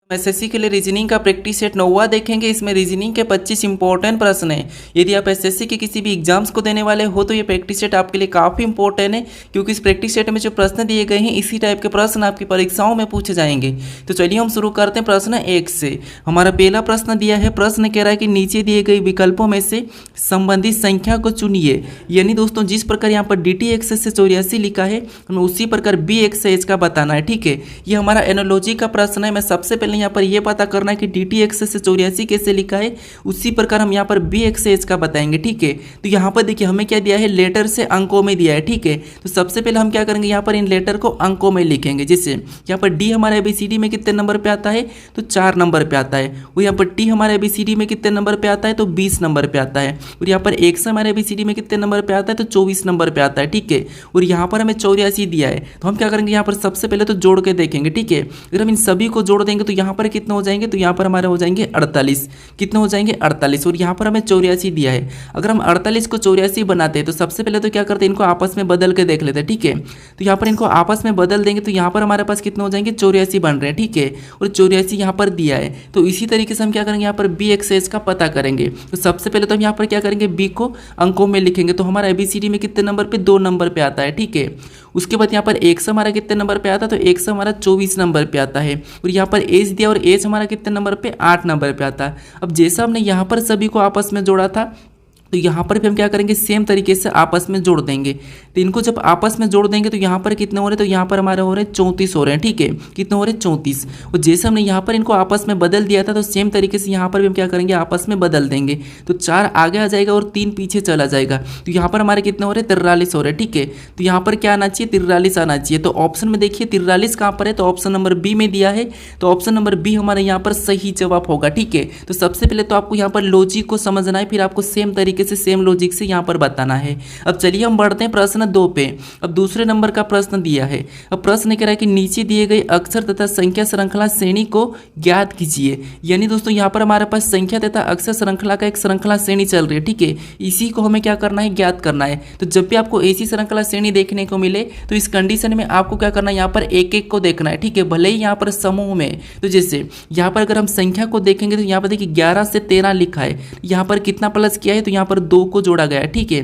SSC के लिए reasoning का प्रैक्टिस सेट 9वां देखेंगे। इसमें रीजनिंग के 25 इंपॉर्टेंट प्रश्न हैं। यदि आप एसएससी के किसी भी एग्जाम्स को देने वाले हो तो ये प्रैक्टिस सेट आपके लिए काफ़ी इंपॉर्टेंट है, क्योंकि इस प्रैक्टिस सेट में जो प्रश्न दिए गए हैं इसी टाइप के प्रश्न आपकी परीक्षाओं में पूछे जाएंगे। तो चलिए हम शुरू करते हैं प्रश्न 1 से। हमारा पहला प्रश्न दिया है, प्रश्न कह रहा है कि नीचे दिए गए विकल्पों में से संबंधित संख्या को चुनिए। यानी दोस्तों जिस प्रकार यहाँ पर dt एक्स से 84 लिखा है हमें उसी प्रकार b एक्स से h का बताना है। ठीक है, ये हमारा एनोलॉजी का प्रश्न है। मैं सबसे पहले यहाँ पर ये पता करना है कि dt एक्स से 84 कैसे लिखा है, उसी प्रकार हम यहाँ पर b एक्स से h का बताएंगे। ठीक है, तो यहाँ पर देखिए हमें क्या दिया है, लेटर से अंकों में दिया है। ठीक है, तो सबसे पहले हम क्या करेंगे, यहाँ पर इन लेटर को अंकों में लिखेंगे। जैसे यहाँ पर d हमारे ABCD में कितने नंबर पे आता है, तो 4 नंबर पे आता है। और यहाँ पर t हमारे ABCD में कितने नंबर पे आता है, तो 20 नंबर पे आता है। और यहाँ पर x हमारे ABCD में कितने नंबर पे आता है, तो 24 नंबर पे आता है। ठीक है, और यहाँ पर हमें 84 दिया है, तो हम क्या करेंगे, यहाँ पर सबसे पहले तो जोड़ के देखेंगे। ठीक है, अगर हम इन सभी को जोड़ देंगे तो यहाँ पर कितने हो जाएंगे, तो यहाँ पर हमारे हो जाएंगे 48। कितने हो जाएंगे, 48। और यहाँ पर हमें 84 दिया है। अगर हम 48 को 84 बनाते हैं तो सबसे पहले तो क्या करते हैं, इनको आपस में बदल के देख लेते हैं। ठीक है, तो यहाँ पर इनको आपस में बदल देंगे तो यहाँ पर हमारे पास कितने हो जाएंगे, 84 बन रहे हैं। ठीक है, और 84 यहाँ पर दिया है। तो इसी तरीके से हम क्या करेंगे, यहाँ पर बी एक्स एच का पता करेंगे। तो सबसे पहले तो हम यहाँ पर क्या करेंगे, बी को अंकों में लिखेंगे। तो हमारा ABCD में कितने नंबर पे, 2 नंबर पे आता है। ठीक है, उसके बाद यहाँ पर एक्स हमारा कितने नंबर पे आता है, तो एक्स हमारा 24 नंबर पे आता है। और यहाँ पर एच दिया और एच हमारा कितने नंबर पे, 8 नंबर पे आता है। अब जैसा हमने यहाँ पर सभी को आपस में जोड़ा था तो यहाँ पर भी हम क्या करेंगे, सेम तरीके से आपस में जोड़ देंगे। तो इनको जब आपस में जोड़ देंगे तो यहाँ पर कितने हो रहे हैं, तो यहाँ पर हमारे हो रहे हैं 34 हो रहे हैं। ठीक है, कितने हो रहे हैं, 34। और जैसे हमने यहाँ पर इनको आपस में बदल दिया था तो सेम तरीके से यहाँ पर भी हम क्या करेंगे, आपस में बदल देंगे। तो 4 आगे आ जाएगा और 3 पीछे चला जाएगा। तो यहाँ पर हमारे कितने हो रहे हैं, 43 हो रहे हैं। ठीक है, तो यहाँ पर क्या आना चाहिए, 43 आना चाहिए। तो ऑप्शन में देखिए 43 कहाँ पर है, तो ऑप्शन नंबर बी में दिया है। तो ऑप्शन नंबर बी हमारे यहाँ पर सही जवाब होगा। ठीक है, तो सबसे पहले तो आपको यहाँ पर लॉजिक को समझना है, फिर आपको सेम तरीके से सेम लॉजिक से यहाँ पर बताना है। अब चलिए हम बढ़ते हैं प्रश्न 2 पे। अब दूसरे नंबर का प्रश्न दिया है। अब प्रश्न कह रहा है कि नीचे दिए गए अक्षर तथा संख्या श्रृंखला श्रेणी को ज्ञात कीजिए। यानी दोस्तों यहाँ पर हमारे पास संख्या तथा अक्षर श्रृंखला का एक श्रृंखला श्रेणी चल रही है। ठीक है, इसी को हमें क्या करना है, ज्ञात करना है। तो जब भी आपको ऐसी श्रृंखला श्रेणी देखने को मिले तो इस कंडीशन में आपको क्या करना है, यहाँ पर एक एक को देखना है। ठीक है, भले ही यहाँ पर समूह में, तो जैसे यहाँ पर अगर हम संख्या को देखेंगे तो यहाँ पर देखिए 11 से 13 लिखा है। यहाँ पर कितना प्लस किया है, तो यहाँ पर 2 को जोड़ा गया है। ठीक है,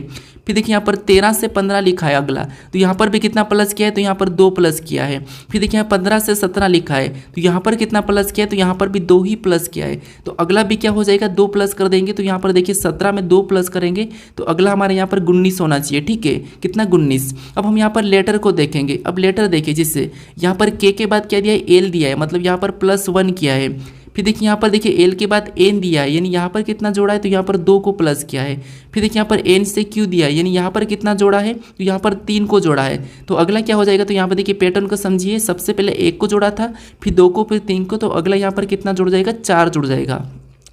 फिर देखिए यहाँ पर 13 से 15 लिखा है अगला, तो यहाँ पर भी कितना प्लस किया है, तो यहाँ पर 2 प्लस किया है। फिर देखिए यहाँ 15 से 17 लिखा है, तो यहाँ पर कितना प्लस किया है, तो यहाँ पर भी 2 ही प्लस किया है। तो अगला भी क्या हो जाएगा, 2 प्लस कर देंगे। तो यहाँ पर देखिए 17 में 2 प्लस करेंगे तो अगला हमारे यहाँ पर 19 होना चाहिए। ठीक है, कितना, 19। अब हम यहाँ पर लेटर को देखेंगे। अब लेटर देखिए, जिससे यहाँ पर के बाद क्या दिया है, एल दिया है, मतलब यहाँ पर +1 किया है। फिर देखिए यहाँ पर देखिए एल के बाद एन दिया है, यानी यहाँ पर कितना जोड़ा है, तो यहाँ पर 2 को प्लस किया है। फिर देखिए यहाँ पर एन से क्यू दिया है, यानी यहाँ पर कितना जोड़ा है, तो यहाँ पर 3 को जोड़ा है। तो अगला क्या हो जाएगा, तो यहाँ पर देखिए पैटर्न को समझिए, सबसे पहले 1 को जोड़ा था, फिर 2 को, फिर 3 को, तो अगला यहाँ पर कितना जुड़ जाएगा, 4 जुड़ जाएगा।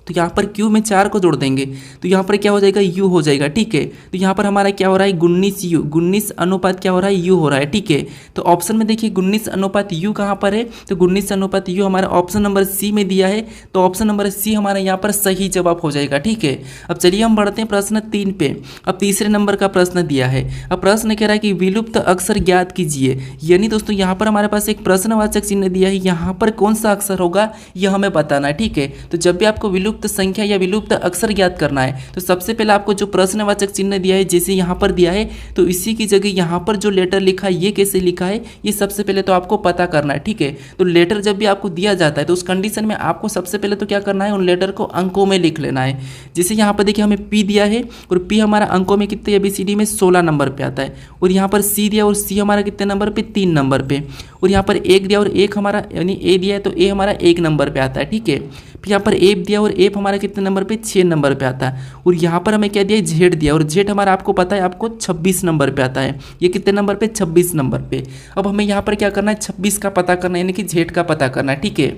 तो यहाँ पर Q में 4 को जोड़ देंगे तो यहाँ पर क्या हो जाएगा, U हो जाएगा। ठीक है, तो यहाँ पर हमारा क्या हो रहा है, 19U, 19 अनुपात क्या हो रहा है, U हो रहा है। ठीक है, तो ऑप्शन में देखिए 19 अनुपात U कहाँ पर है, तो 19 अनुपात U हमारा ऑप्शन नंबर C में दिया है। तो ऑप्शन नंबर C हमारा यहाँ पर सही जवाब हो जाएगा। ठीक है, अब चलिए हम बढ़ते हैं प्रश्न 3 पे। अब तीसरे नंबर का प्रश्न दिया है। अब प्रश्न कह रहा है कि विलुप्त अक्षर ज्ञात कीजिए। यानी दोस्तों यहाँ पर हमारे पास एक प्रश्नवाचक चिन्ह दिया है, यहाँ पर कौन सा अक्षर होगा यह हमें बताना है। ठीक है, तो जब भी आपको विलुप्त संख्या या विलुप्त अक्षर ज्ञात करना है तो सबसे पहले आपको जो प्रश्नवाचक चिन्ह दिया है, जैसे यहाँ पर दिया है, तो इसी की जगह यहाँ पर जो लेटर लिखा है ये कैसे लिखा है, ये सबसे पहले तो आपको पता करना है। ठीक है, तो लेटर जब भी आपको दिया जाता है तो उस कंडीशन में आपको सबसे पहले तो क्या करना है, उन लेटर को अंकों में लिख लेना है। जैसे यहाँ पर देखिए हमें पी दिया है और पी हमारा अंकों में कितने, ABCD में 16 नंबर पे आता है। और यहाँ पर सी दिया और सी हमारा कितने नंबर पे, 3 नंबर पे। और यहाँ पर 1 दिया और 1 हमारा, यानी ए दिया है तो ए हमारा 1 नंबर पे आता है। ठीक है, फिर यहाँ पर एफ दिया और एफ हमारा कितने नंबर पे, 6 नंबर पे आता है। और यहाँ पर हमें क्या दिया है, जेड दिया और जेड हमारा आपको पता है आपको 26 नंबर पे आता है। ये कितने नंबर पे, 26 नंबर पे। अब हमें यहाँ पर क्या करना है, 26 का पता करना है, यानी कि जेड का पता करना है। ठीक है,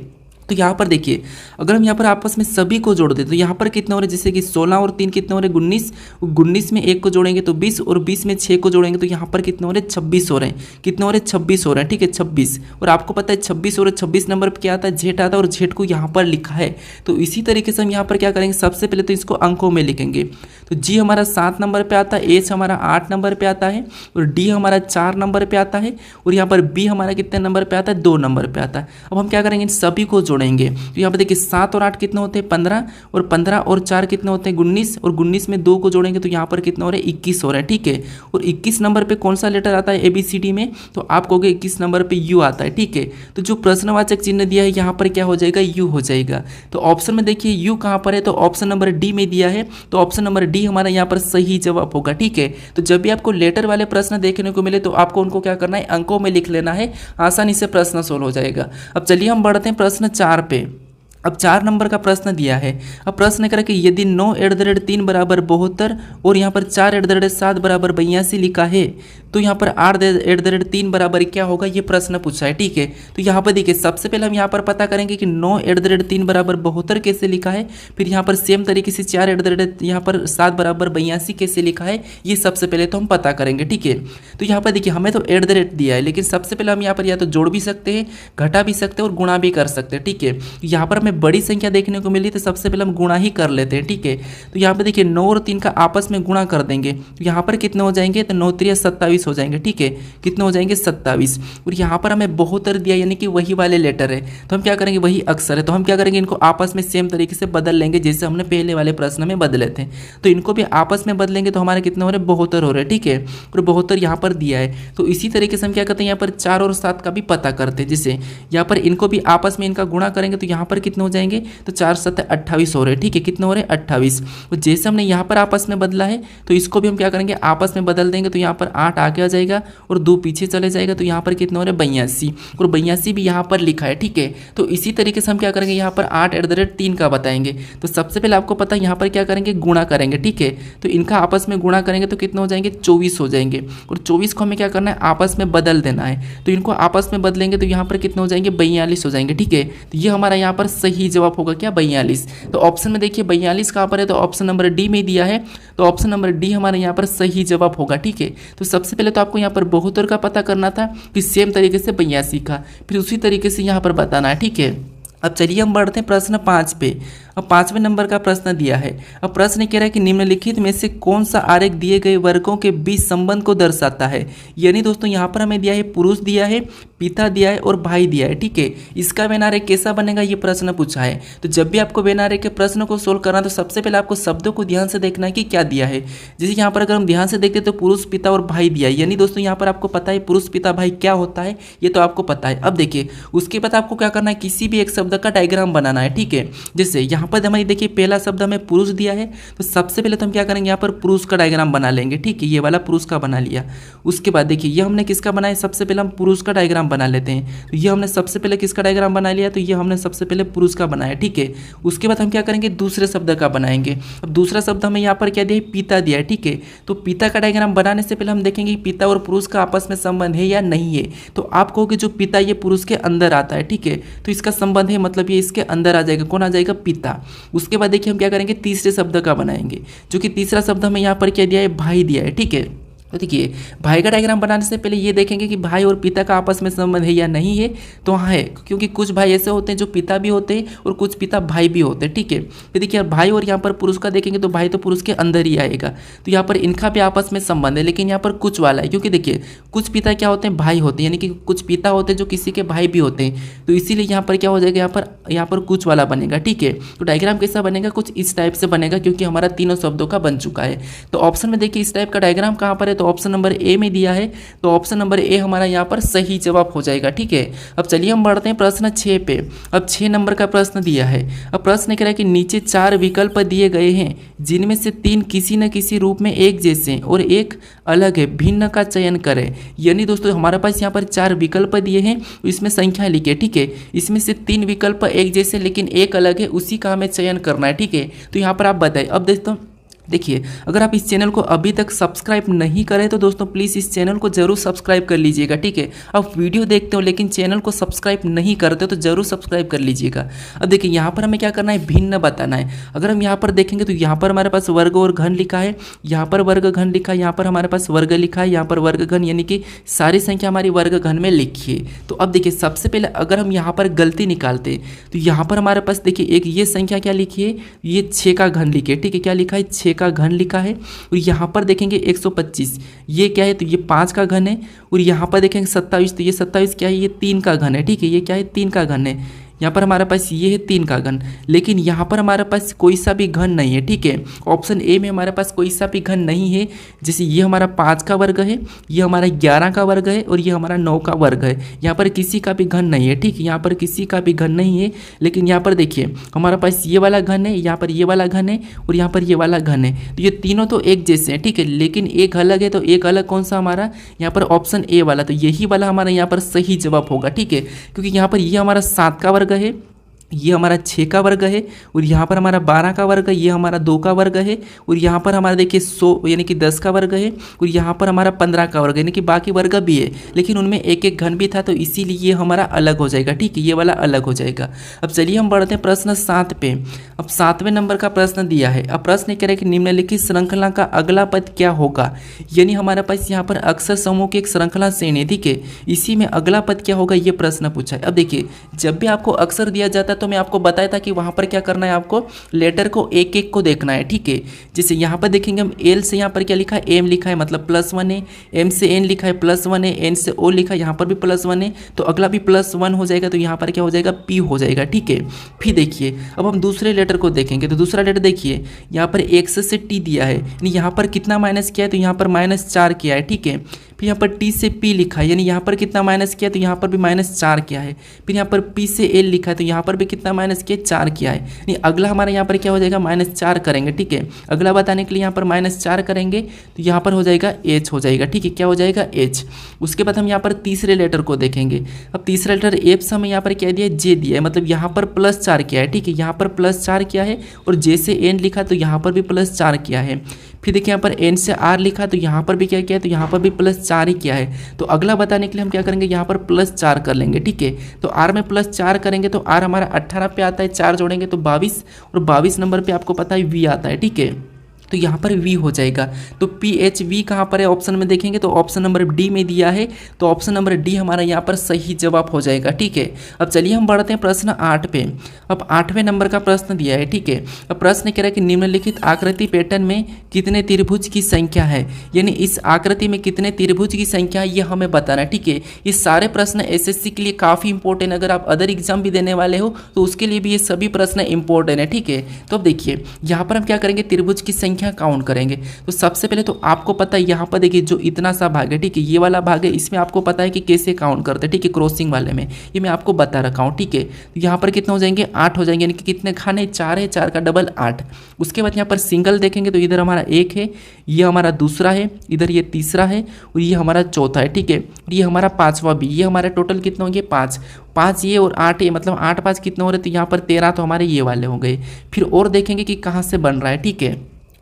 तो यहाँ पर देखिए अगर हम यहाँ पर आपस में सभी को जोड़ दें तो यहाँ पर कितने हो रहे हैं, जैसे कि 16 और 3 कितने हो रहे हैं, 19, 19 में 1 को जोड़ेंगे तो 20 और 20 में 6 को जोड़ेंगे तो यहाँ पर कितने हो रहे हैं, 26 हो रहे हैं। कितने हो रहे हैं, 26 हो रहे हैं। ठीक है, 26। और आपको पता है 26 और 26 नंबर पर क्या आता है, जेड आता है, और जेड को यहाँ पर लिखा है। तो इसी तरीके से हम यहाँ पर क्या करेंगे, सबसे पहले तो इसको अंकों में लिखेंगे। तो जी हमारा 7 नंबर पर आता है, एच हमारा 8 नंबर पर आता है, और डी हमारा 4 नंबर पर आता है, और यहाँ पर बी हमारा कितने नंबर पर आता है, 2 नंबर पर आता है। अब हम क्या करेंगे, इन सभी को जोड़ेंगे। जोड़ेंगे तो यहाँ पर देखिए 7 और 8 कितने होते हैं 15, और 15 और 4 कितने होते हैं 19, और 19 में 2 को जोड़ेंगे तो यहाँ पर कितना हो रहा है 21 हो रहा है। ठीक है, और 21 नंबर पे कौन सा लेटर आता है ABCD में, तो आप कहोगे 21 नंबर पे U आता है। ठीक है, तो जो प्रश्नवाचक चिन्ह दिया है यहाँ पर क्या हो जाएगा U हो जाएगा। तो ऑप्शन में देखिए U कहाँ पर है, तो ऑप्शन नंबर डी में दिया है, तो ऑप्शन नंबर डी हमारा यहाँ पर सही जवाब होगा। ठीक है, तो जब भी आपको लेटर वाले प्रश्न देखने को मिले तो आपको उनको क्या करना है, अंकों में लिख लेना है, आसानी से प्रश्न सोल्व हो जाएगा। अब चलिए हम बढ़ते हैं प्रश्न 4 पे। अब 4 नंबर का प्रश्न दिया है। अब प्रश्न करें कि यदि 9 @ 3 = 72 और यहाँ पर 4 @ 7 = 82 लिखा है तो यहाँ पर 8 @ 3 बराबर क्या होगा, ये प्रश्न पूछा है। ठीक है, तो यहाँ पर देखिए सबसे पहले हम यहाँ पर पता करेंगे कि 9 @ 3 = 72 कैसे लिखा है, फिर यहाँ पर सेम तरीके से 4 @ यहाँ पर 7 = 82 कैसे लिखा है, ये सबसे पहले तो हम पता करेंगे। ठीक है, तो यहाँ पर देखिए हमें तो @ दिया है, लेकिन सबसे पहले हम यहाँ पर या तो जोड़ भी सकते हैं, घटा भी सकते हैं और गुणा भी कर सकते हैं। ठीक है, यहाँ पर हमें बड़ी संख्या देखने को मिली तो सबसे पहले हम गुणा ही कर लेते हैं। ठीक है, तो यहाँ पर देखिए 9 और 3 का आपस में गुणा कर देंगे तो यहाँ पर कितने हो जाएंगे, तो 9 × 3 = 27 हो जाएंगे। ठीक है, कितने हो जाएंगे 27, और यहाँ पर हमें 72 दिया यानी कि वही वाले लेटर है, तो हम क्या करेंगे, वही अक्षर है, तो हम क्या करेंगे, इनको आपस में सेम तरीके से बदल लेंगे जैसे हमने पहले वाले प्रश्न में बदले थे। तो इनको भी आपस में बदलेंगे तो हमारे कितने हो रहे, 72 हो रहे हैं। ठीक है, और 72 यहाँ पर दिया है, तो इसी तरीके से हम क्या करते हैं, यहाँ पर 4 और 7 का भी पता करते हैं। जैसे यहाँ पर इनको भी आपस में इनका गुणा करेंगे तो यहाँ पर कितने हो जाएंगे, तो 4 × 7 = 28 हो रहे हैं। ठीक है, कितने हो रहे हैं 28, और जैसे हमने यहाँ पर आपस में बदला है तो इसको भी हम क्या करेंगे, आपस में बदल देंगे तो यहाँ पर 8 आगे आ जाएगा और 2 पीछे चले जाएगा तो यहाँ पर कितने हो रहे 82, और 82 भी यहाँ पर लिखा है। ठीक है, तो इसी तरीके से हम क्या करेंगे, यहाँ पर 8 @ 3 का बताएंगे तो सबसे पहले आपको पता है यहाँ पर क्या करेंगे, गुणा करेंगे। ठीक है, तो इनका आपस में गुणा करेंगे तो कितने हो जाएंगे 24 हो जाएंगे, और 24 को हमें क्या करना है, आपस में बदल देना है, तो इनको आपस में बदलेंगे तो यहाँ पर कितने हो जाएंगे 42 हो जाएंगे। ठीक है, तो ये हमारा यहाँ पर सही जवाब होगा क्या, 42। तो ऑप्शन में देखिए 42 कहाँ पर है, तो ऑप्शन नंबर डी में दिया है, तो ऑप्शन नंबर डी हमारे यहाँ पर सही जवाब होगा। ठीक है, तो सबसे पहले तो आपको यहाँ पर 72 का पता करना था, फिर सेम तरीके से 82 का, फिर उसी तरीके से यहाँ पर बताना है। ठीक है, अब चलिए हम बढ़ते हैं प्रश्न 5 पे। अब 5वें नंबर का प्रश्न दिया है। अब प्रश्न कह रहा है कि निम्नलिखित में से कौन सा आरेख दिए गए वर्गों के बीच संबंध को दर्शाता है। यानी दोस्तों यहाँ पर हमें दिया है पुरुष दिया है, पिता दिया है और भाई दिया है। ठीक है, इसका वेन आरेख कैसा बनेगा ये प्रश्न पूछा है। तो जब भी आपको वेन आरेख के प्रश्न को सोल्व करना तो सबसे पहले आपको शब्दों को ध्यान से देखना है कि क्या दिया है। जैसे यहाँ पर अगर हम ध्यान से देखते तो पुरुष पिता और भाई दिया है, यानी दोस्तों यहाँ पर आपको पता है पुरुष पिता भाई क्या होता है, ये तो आपको पता है। अब देखिए उसके बाद आपको क्या करना है, किसी भी एक शब्द का डायग्राम बनाना है। ठीक है, जैसे यहाँ पर हमारी देखिए पहला शब्द हमें पुरुष दिया है, तो सबसे पहले तो हम क्या करेंगे, यहाँ पर पुरुष का डायग्राम बना लेंगे। ठीक है, ये वाला पुरुष का बना लिया। उसके बाद देखिए ये हमने किसका बनाया, सबसे पहले हम पुरुष का डायग्राम बना लेते हैं, तो ये हमने सबसे पहले किसका डायग्राम बना लिया, तो ये हमने सबसे पहले पुरुष का बनाया। ठीक है, उसके बाद हम क्या करेंगे, दूसरे शब्द का बनाएंगे। अब दूसरा शब्द हमें यहाँ पर क्या दिया है, पिता दिया है। ठीक है, तो पिता का डायग्राम बनाने से पहले हम देखेंगे कि पिता और पुरुष का आपस में संबंध है या नहीं है। तो आप कहोगे जो पिता ये पुरुष के अंदर आता है। ठीक है, तो इसका संबंध है, मतलब ये इसके अंदर आ जाएगा, कौन आ जाएगा, पिता। उसके बाद देखिए हम क्या करेंगे, तीसरे शब्द का बनाएंगे, जो कि तीसरा शब्द हमें यहाँ पर क्या दिया है, भाई दिया है। ठीक है, तो देखिए भाई का डायग्राम बनाने से पहले ये देखेंगे कि भाई और पिता का आपस में संबंध है या नहीं है, तो हाँ है, क्योंकि कुछ भाई ऐसे होते हैं जो पिता भी होते हैं और कुछ पिता भाई भी होते हैं। ठीक है, तो देखिए भाई और यहाँ पर पुरुष का देखेंगे तो भाई तो पुरुष के अंदर ही आएगा, तो यहाँ पर इनका भी आपस में संबंध है, लेकिन यहाँ पर कुछ वाला है, क्योंकि देखिए कुछ पिता क्या होते हैं, भाई होते हैं, यानी कि कुछ पिता होते हैं जो किसी के भाई भी होते हैं, तो इसीलिए यहाँ पर क्या हो जाएगा, यहाँ पर कुछ वाला बनेगा। ठीक है, तो डायग्राम कैसा बनेगा, कुछ इस टाइप से बनेगा, क्योंकि हमारा तीनों शब्दों का बन चुका है। तो ऑप्शन में देखिए इस टाइप का डायग्राम कहाँ पर है, तो ऑप्शन नंबर ए में दिया है, तो ऑप्शन नंबर ए हमारा यहाँ पर सही जवाब हो जाएगा। ठीक है, अब चलिए हम बढ़ते हैं प्रश्न 6 पे। अब 6 नंबर का प्रश्न दिया है। अब प्रश्न कह रहा है कि नीचे 4 विकल्प दिए गए हैं, जिनमें से 3 किसी न किसी रूप में एक जैसे और एक अलग है, भिन्न का चयन करें। यानी दोस्तों हमारे पास यहाँ पर 4 विकल्प दिए हैं, इसमें संख्या लिखे। ठीक है, इसमें से 3 विकल्प एक जैसे लेकिन एक अलग है, उसी का हमें चयन करना है। ठीक है, तो यहाँ पर आप बताइए। अब दोस्तों देखिए अगर आप इस चैनल को अभी तक सब्सक्राइब नहीं करें तो दोस्तों प्लीज़ इस चैनल को जरूर सब्सक्राइब कर लीजिएगा। ठीक है, आप वीडियो देखते हो लेकिन चैनल को सब्सक्राइब नहीं करते तो जरूर सब्सक्राइब कर लीजिएगा। अब देखिए यहाँ पर हमें क्या करना है, भिन्न बताना है। अगर हम यहाँ पर देखेंगे तो यहाँ पर हमारे पास वर्ग और घन लिखा है, यहाँ पर वर्ग घन लिखा है, यहाँ पर हमारे पास वर्ग लिखा है, यहाँ पर वर्ग घन, यानी कि सारी संख्या हमारी वर्ग घन में लिखी है। तो अब देखिए सबसे पहले अगर हम यहाँ पर गलती निकालते तो यहाँ पर हमारे पास देखिए एक ये संख्या क्या लिखी है, ये 6 का घन लिखी है। ठीक है, क्या लिखा है, 6 का घन लिखा है। और यहाँ पर देखेंगे 125, ये क्या है, तो ये 5 का घन है। और यहाँ पर देखेंगे 27, तो ये 27 क्या है, ये 3 का घन है। ठीक है, ये क्या है, 3 का घन है। यहाँ पर हमारे पास ये है 3 का घन, लेकिन यहाँ पर हमारे पास कोई सा भी घन नहीं है, ठीक है। ऑप्शन ए में हमारे पास कोई सा भी घन नहीं है। जैसे ये हमारा 5 का वर्ग है, ये हमारा 11 का वर्ग है और ये हमारा 9 का वर्ग है। यहाँ पर किसी का भी घन नहीं है, ठीक है, यहाँ पर किसी का भी घन नहीं है। लेकिन यहाँ पर देखिए हमारे पास ये वाला घन है, यहाँ पर ये वाला घन है और यहाँ पर ये वाला घन है। तो ये तीनों तो एक जैसे हैं, ठीक है, लेकिन एक अलग है। तो एक अलग कौन सा हमारा, यहाँ पर ऑप्शन ए वाला, तो यही वाला हमारा यहाँ पर सही जवाब होगा, ठीक है। क्योंकि यहाँ पर ये हमारा 7 का वर्ग है, ये हमारा 6 का वर्ग है और यहाँ पर हमारा 12 का वर्ग है, ये हमारा 2 का वर्ग है और यहाँ पर हमारा देखिए 100 यानी कि 10 का वर्ग है और यहाँ पर हमारा 15 का वर्ग है, यानी कि बाकी वर्ग भी है, लेकिन उनमें एक एक घन भी था, तो इसीलिए ये हमारा अलग हो जाएगा, ठीक है, ये वाला अलग हो जाएगा। अब चलिए हम बढ़ते हैं प्रश्न 7 पे। अब 7वें नंबर का प्रश्न दिया है। अब प्रश्न कह रहा है कि निम्नलिखित श्रृंखला का अगला पद क्या होगा। यानी हमारे पास यहाँ पर अक्षर समूह की एक श्रृंखला श्रेणी है, ठीक है, इसी में अगला पद क्या होगा ये प्रश्न पूछा है। अब देखिए जब भी आपको अक्षर दिया जाता है तो मैं आपको बताया था कि वहाँ पर क्या करना है, आपको लेटर को एक एक को देखना है, ठीक है। जैसे यहाँ पर देखेंगे हम एल से यहाँ पर क्या लिखा है, एम लिखा है मतलब +1 है, एम से एन लिखा है +1 है, एन से ओ लिखा है यहाँ पर भी +1 है, तो अगला भी +1 हो जाएगा, तो यहाँ पर क्या हो जाएगा, पी हो जाएगा, ठीक है। फिर देखिए अब हम दूसरे लेटर को देखेंगे, तो दूसरा लेटर देखिए यहाँ पर एक्स से टी दिया है, यानी यहाँ पर कितना माइनस किया है, तो यहाँ पर -4 किया है, ठीक है। फिर यहाँ पर टी से पी लिखा है, यानी यहाँ पर कितना माइनस किया, तो यहाँ पर भी -4 किया है। फिर यहाँ पर पी से एल लिखा है, तो यहाँ पर भी कितना माइनस किया, 4 किया है। यानी अगला हमारा यहाँ पर क्या हो जाएगा, -4 करेंगे, ठीक है। अगला बताने के लिए यहाँ पर -4 करेंगे, तो यहाँ पर हो जाएगा एच हो जाएगा, ठीक है, क्या हो जाएगा, एच। उसके बाद हम यहाँ पर तीसरे लेटर को देखेंगे। अब तीसरा लेटर एफ से हमें यहाँ पर क्या दिया है, जे दिया है, मतलब यहाँ पर +4 किया है, ठीक है, यहाँ पर +4 किया है और जे से एन लिखा तो यहाँ पर भी +4 किया है। फिर देखिए यहाँ पर एन से आर लिखा तो यहाँ पर भी क्या किया है, तो यहाँ पर भी +4 ही किया है। तो अगला बताने के लिए हम क्या करेंगे, यहाँ पर +4 कर लेंगे, ठीक है। तो आर में +4 करेंगे तो आर हमारा 18 पे आता है, 4 जोड़ेंगे तो 22 और 22 नंबर पे आपको पता है वी आता है, ठीक है। तो यहाँ पर वी हो जाएगा। तो पी एच वी कहाँ पर है, ऑप्शन में देखेंगे तो ऑप्शन नंबर डी में दिया है, तो ऑप्शन नंबर डी हमारा यहाँ पर सही जवाब हो जाएगा, ठीक है। अब चलिए हम बढ़ते हैं प्रश्न 8 पे। अब 8वें नंबर का प्रश्न दिया है, ठीक है। अब प्रश्न कह रहा है कि निम्नलिखित आकृति पैटर्न में कितने त्रिभुज की संख्या है, यानी इस आकृति में कितने त्रिभुज की संख्या है ये हमें बताना है, ठीक है। ये सारे प्रश्न एसएससी के लिए काफ़ी इंपॉर्टेंट, अगर आप अदर एग्जाम भी देने वाले हो तो उसके लिए भी ये सभी प्रश्न इंपॉर्टेंट है, ठीक है। तो अब देखिए यहाँ पर हम क्या करेंगे, त्रिभुज की संख्या काउंट करेंगे। तो सबसे पहले तो आपको पता है यहाँ पर देखिए जो इतना सा भाग है, ठीक है, ये वाला भाग है, इसमें आपको पता है कि कैसे काउंट करते हैं, ठीक है, क्रॉसिंग वाले में ये मैं आपको बता रखा हूँ, ठीक है। तो यहाँ पर कितना हो जाएंगे, 8 हो जाएंगे, यानी कि कितने खाने, 4 है, 4 का डबल 8। उसके बाद यहाँ पर सिंगल देखेंगे तो इधर हमारा 1 है, ये हमारा दूसरा है, इधर ये तीसरा है और ये हमारा चौथा है, ठीक है। ये हमारा 5वां भी, ये हमारा टोटल कितना हो गया, 5 ये और 8 ये, मतलब 8 5 कितने हो रहे, तो यहाँ पर 13 तो हमारे ये वाले हो गए। फिर और देखेंगे कि कहाँ से बन रहा है, ठीक है।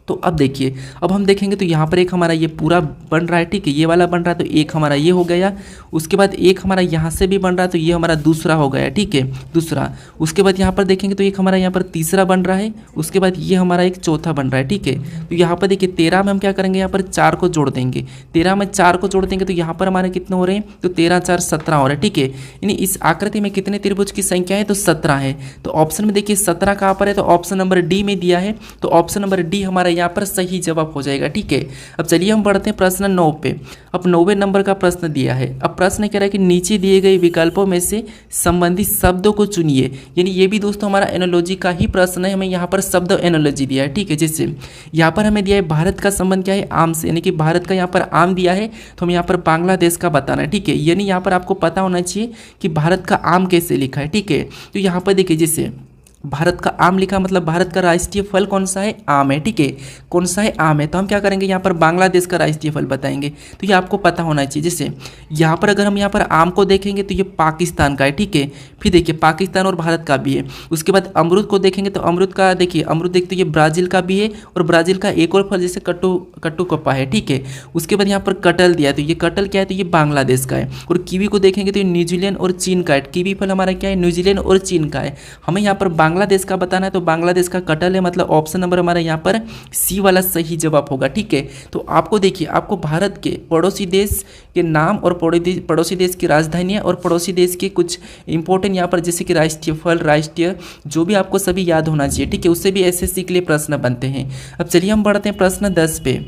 तो अब देखिए अब हम देखेंगे तो यहाँ पर एक हमारा ये पूरा बन रहा है, ठीक है, ये वाला बन रहा है, तो एक हमारा ये हो गया। उसके बाद एक हमारा यहाँ से भी बन रहा है, तो ये हमारा दूसरा हो गया, ठीक है, दूसरा। उसके बाद यहाँ पर देखेंगे तो एक हमारा यहाँ पर तीसरा बन रहा है, उसके बाद ये हमारा एक चौथा बन रहा है, ठीक है। तो यहाँ पर देखिए 13 में हम क्या करेंगे, यहाँ पर 4 को जोड़ देंगे, 13 में 4 को जोड़ देंगे तो यहाँ पर हमारे कितने हो रहे हैं, तो 13 4 17 हो रहा है, ठीक है। यानी इस आकृति में कितने त्रिभुज की संख्या है, तो 17 है। तो ऑप्शन में देखिए 17 कहाँ पर है, तो ऑप्शन नंबर डी में दिया है, तो ऑप्शन नंबर डी हमारा यहाँ पर सही जवाब हो जाएगा, ठीक है। अब चलिए हम बढ़ते हैं प्रश्न 9 पे। अब 9वें नंबर का प्रश्न दिया है। अब प्रश्न कह रहा है कि नीचे दिए गए विकल्पों में से संबंधित शब्दों को चुनिए, यानी ये भी दोस्तों हमारा एनोलॉजी का ही प्रश्न है, हमें यहाँ पर शब्द एनोलॉजी दिया है, ठीक है। जैसे यहाँ पर हमें दिया है भारत का संबंध क्या है, आम से, यानी कि भारत का यहाँ पर आम दिया है, तो हमें यहाँ पर बांग्लादेश का बताना है, ठीक है। यानी यहाँ पर आपको पता होना चाहिए कि भारत का आम कैसे लिखा है, ठीक है। तो यहाँ पर देखिए जैसे भारत का आम लिखा, मतलब भारत का राष्ट्रीय फल कौन सा है, आम है, ठीक है, कौन सा है, आम है। तो हम क्या करेंगे, यहाँ पर बांग्लादेश का राष्ट्रीय फल बताएंगे, तो ये आपको पता होना चाहिए। जैसे यहाँ पर अगर हम यहाँ पर आम को देखेंगे तो ये पाकिस्तान का है, ठीक है। फिर देखिए पाकिस्तान और भारत का भी है। उसके बाद अमरूद को देखेंगे तो अमरूद का देखिए, अमरूद देखते ये ब्राज़ील का भी है और ब्राज़ील का एक और फल जैसे कट्टू कप्पा है, ठीक है। उसके बाद यहाँ पर कटहल दिया है, तो ये कटहल क्या है, तो ये बांग्लादेश का है। और कीवी को देखेंगे तो ये न्यूजीलैंड और चीन का है, कीवी फल हमारा क्या है, न्यूजीलैंड और चीन का है। हमें यहाँ पर बांग्लादेश का बताना है, तो बांग्लादेश का कटहल है, मतलब ऑप्शन नंबर हमारा यहाँ पर सी वाला सही जवाब होगा, ठीक है। तो आपको देखिए आपको भारत के पड़ोसी देश के नाम और पड़ोसी देश की राजधानियाँ और पड़ोसी देश के कुछ इंपॉर्टेंट यहाँ पर जैसे कि राष्ट्रीय फल, राष्ट्रीय जो भी आपको सभी याद होना चाहिए, ठीक है। उससे भी एसएससी के लिए प्रश्न बनते हैं। अब चलिए हम बढ़ते हैं प्रश्न 10 पे।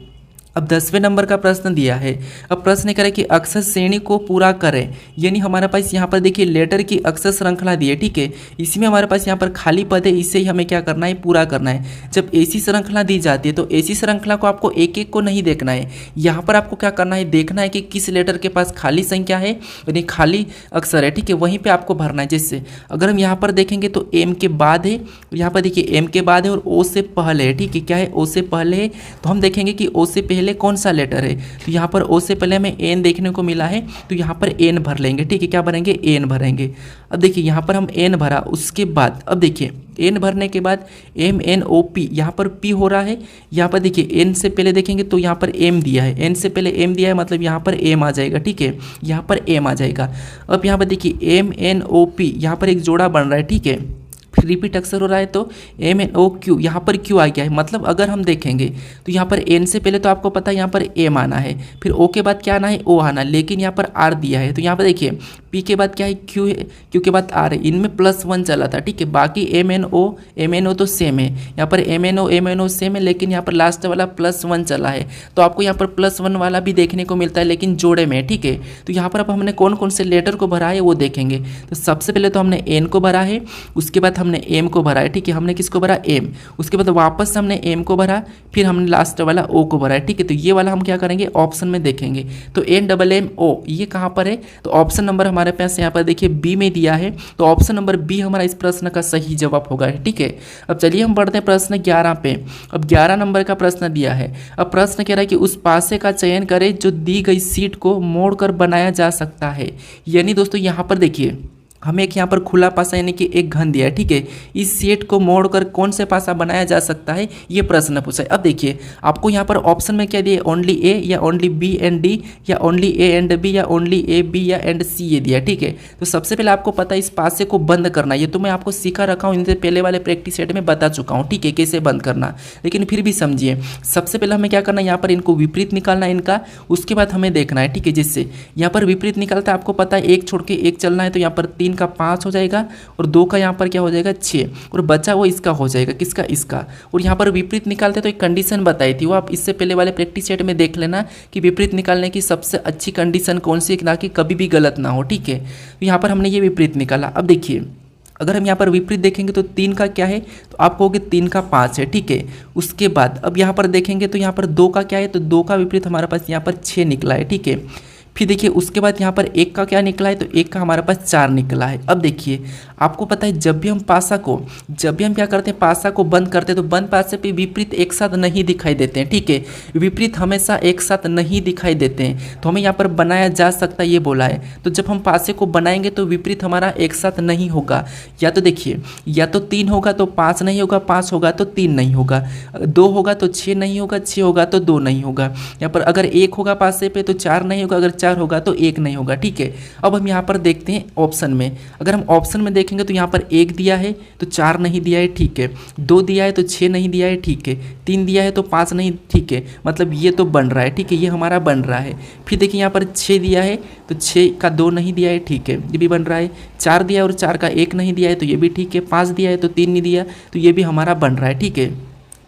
अब 10वें नंबर का प्रश्न दिया है। अब प्रश्न करें कि अक्षर श्रेणी को पूरा करें, यानी हमारे पास यहाँ पर देखिए लेटर की अक्षर श्रृंखला दी है, ठीक है। इसमें हमारे पास यहाँ पर खाली पद है, इसे ही हमें क्या करना है, पूरा करना है। जब ऐसी श्रृंखला दी जाती है तो ऐसी श्रृंखला को आपको एक एक को नहीं देखना है, यहाँ पर आपको क्या करना है, देखना है कि किस लेटर के पास खाली संख्या है यानी खाली अक्षर है, ठीक है, वहीं पर आपको भरना है। जैसे अगर हम यहाँ पर देखेंगे तो एम के बाद है, यहाँ पर देखिए एम के बाद है और ओ से पहले है, ठीक है, क्या है, ओ से पहले है। तो हम देखेंगे कि ओ से पहले कौन सा लेटर है, तो यहाँ पर ओ से पहले हमें एन देखने को मिला है, तो यहाँ पर एन भर लेंगे, ठीक है, क्या भरेंगे, एन भरेंगे। अब देखिए यहाँ पर हम एन भरा, उसके बाद अब देखिए एन भरने के बाद एम एन ओ पी, यहाँ पर पी हो रहा है। यहाँ पर देखिए एन से पहले देखेंगे तो यहाँ पर एम दिया है, एन से पहले एम दिया है, मतलब यहाँ पर एम आ जाएगा, ठीक है, यहाँ पर एम आ जाएगा। अब यहाँ पर देखिए एम एन ओ पी, यहाँ पर एक जोड़ा बन रहा है, ठीक है, फिर रिपीट अक्षर हो रहा है तो एम एन ओ क्यू, यहाँ पर क्यू आ गया है। मतलब अगर हम देखेंगे तो यहाँ पर एन से पहले तो आपको पता है यहाँ पर एम आना है, फिर ओ के बाद क्या आना है, ओ आना, लेकिन यहाँ पर आर दिया है। तो यहाँ पर देखिए पी के बाद क्या है, क्यू है, क्यू के बाद आर है, इनमें +1 चला था, ठीक है। बाकी एम एन ओ तो सेम है, यहाँ पर एम एन ओ सेम है, लेकिन यहाँ पर लास्ट वाला +1 चला है, तो आपको यहाँ पर +1 वाला भी देखने को मिलता है, लेकिन जोड़े में, ठीक है। तो यहाँ पर अब हमने कौन कौन से लेटर को भरा है वो देखेंगे। तो सबसे पहले तो हमने एन को भरा है, उसके बाद हमने एम को भरा है, ठीक है, हमने किसको भरा, एम, उसके बाद वापस हमने एम को भरा, फिर हमने लास्ट वाला ओ को भरा है, ठीक है। तो ये वाला हम क्या करेंगे, ऑप्शन में देखेंगे। तो NMMO ये कहाँ पर है, तो ऑप्शन नंबर हमारे पास यहाँ पर देखिए बी में दिया है, तो ऑप्शन नंबर बी हमारा इस प्रश्न का सही जवाब होगा, ठीक है। अब चलिए हम बढ़ते हैं प्रश्न 11 पे। अब 11 नंबर का प्रश्न दिया है। अब प्रश्न कह रहा है कि उस पासे का चयन करें जो दी गई सीट को मोड़कर बनाया जा सकता है। यानी दोस्तों यहाँ पर देखिए हमें एक यहाँ पर खुला पासा यानी कि एक घन दिया है, ठीक है। इस सेट को मोड़कर कौन से पासा बनाया जा सकता है, ये प्रश्न पूछा है। अब देखिए आपको यहाँ पर ऑप्शन में क्या दिया, ओनली ए या ओनली बी एंड डी या ओनली ए एंड बी या ओनली ए बी या एंड सी ये दिया, ठीक है। तो सबसे पहले आपको पता है इस पासे को बंद करना, ये तो मैं आपको सिखा रखा हूँ, इनसे पहले वाले प्रैक्टिस सेट में बता चुका हूँ, ठीक है, कैसे बंद करना, लेकिन फिर भी समझिए। सबसे पहले हमें क्या करना है, यहाँ पर इनको विपरीत निकालना है इनका, उसके बाद हमें देखना है, ठीक है। जिससे यहाँ पर विपरीत निकालता है, आपको पता है एक छोड़ के एक चलना है, तो यहाँ पर 3 का 5 हो जाएगा और 2 का यहाँ पर क्या हो जाएगा 6 और बचा वो इसका हो जाएगा, किसका, इसका। और यहाँ पर विपरीत निकालते तो एक कंडीशन बताई थी, वो आप इससे पहले वाले प्रैक्टिस सेट में देख लेना कि विपरीत निकालने की सबसे अच्छी कंडीशन कौन सी, ताकि कभी भी गलत ना हो, ठीक है। तो यहाँ पर हमने ये विपरीत निकाला। अब देखिए अगर हम यहाँ पर विपरीत देखेंगे तो 3 का क्या है, तो आप कहोगे 3 का 5 है, ठीक है। उसके बाद अब यहाँ पर देखेंगे तो यहाँ पर 2 का क्या है, तो 2 का विपरीत हमारे पास यहाँ पर 6 निकला है, ठीक है। फिर देखिए उसके बाद यहाँ पर 1 का क्या निकला है, तो 1 का हमारे पास 4 निकला है। अब देखिए आपको पता है जब भी हम क्या करते हैं, पासा को बंद करते हैं, तो बंद पासे पे विपरीत एक साथ नहीं दिखाई देते हैं, ठीक है। विपरीत हमेशा एक साथ नहीं दिखाई देते हैं, तो हमें यहाँ पर बनाया जा सकता है ये बोला है। तो जब हम पासे को बनाएंगे तो विपरीत हमारा एक साथ नहीं होगा, या तो देखिए या तो 3 होगा तो 5 नहीं होगा, 5 होगा तो 3 नहीं होगा, 2 होगा तो 6 नहीं होगा, 6 होगा तो 2 नहीं होगा। यहाँ पर अगर 1 होगा पासे पे तो 4 नहीं होगा, अगर 4 होगा तो 1 नहीं होगा, ठीक है। अब हम यहाँ पर देखते हैं ऑप्शन में, अगर हम ऑप्शन में देखेंगे तो यहाँ पर 1 दिया है तो 4 नहीं दिया है, ठीक है। 2 दिया है तो 6 नहीं दिया है, ठीक है। 3 दिया है तो 5 नहीं, ठीक है, मतलब ये तो बन रहा है, ठीक है, ये हमारा बन रहा है। फिर देखिए यहाँ पर 6 दिया है तो 6 का 2 नहीं दिया है, ठीक है, ये भी बन रहा है। 4 दिया और 4 का 1 नहीं दिया है, तो ये भी ठीक है। 5 दिया है तो 3 नहीं दिया, तो ये भी हमारा बन रहा है, ठीक है।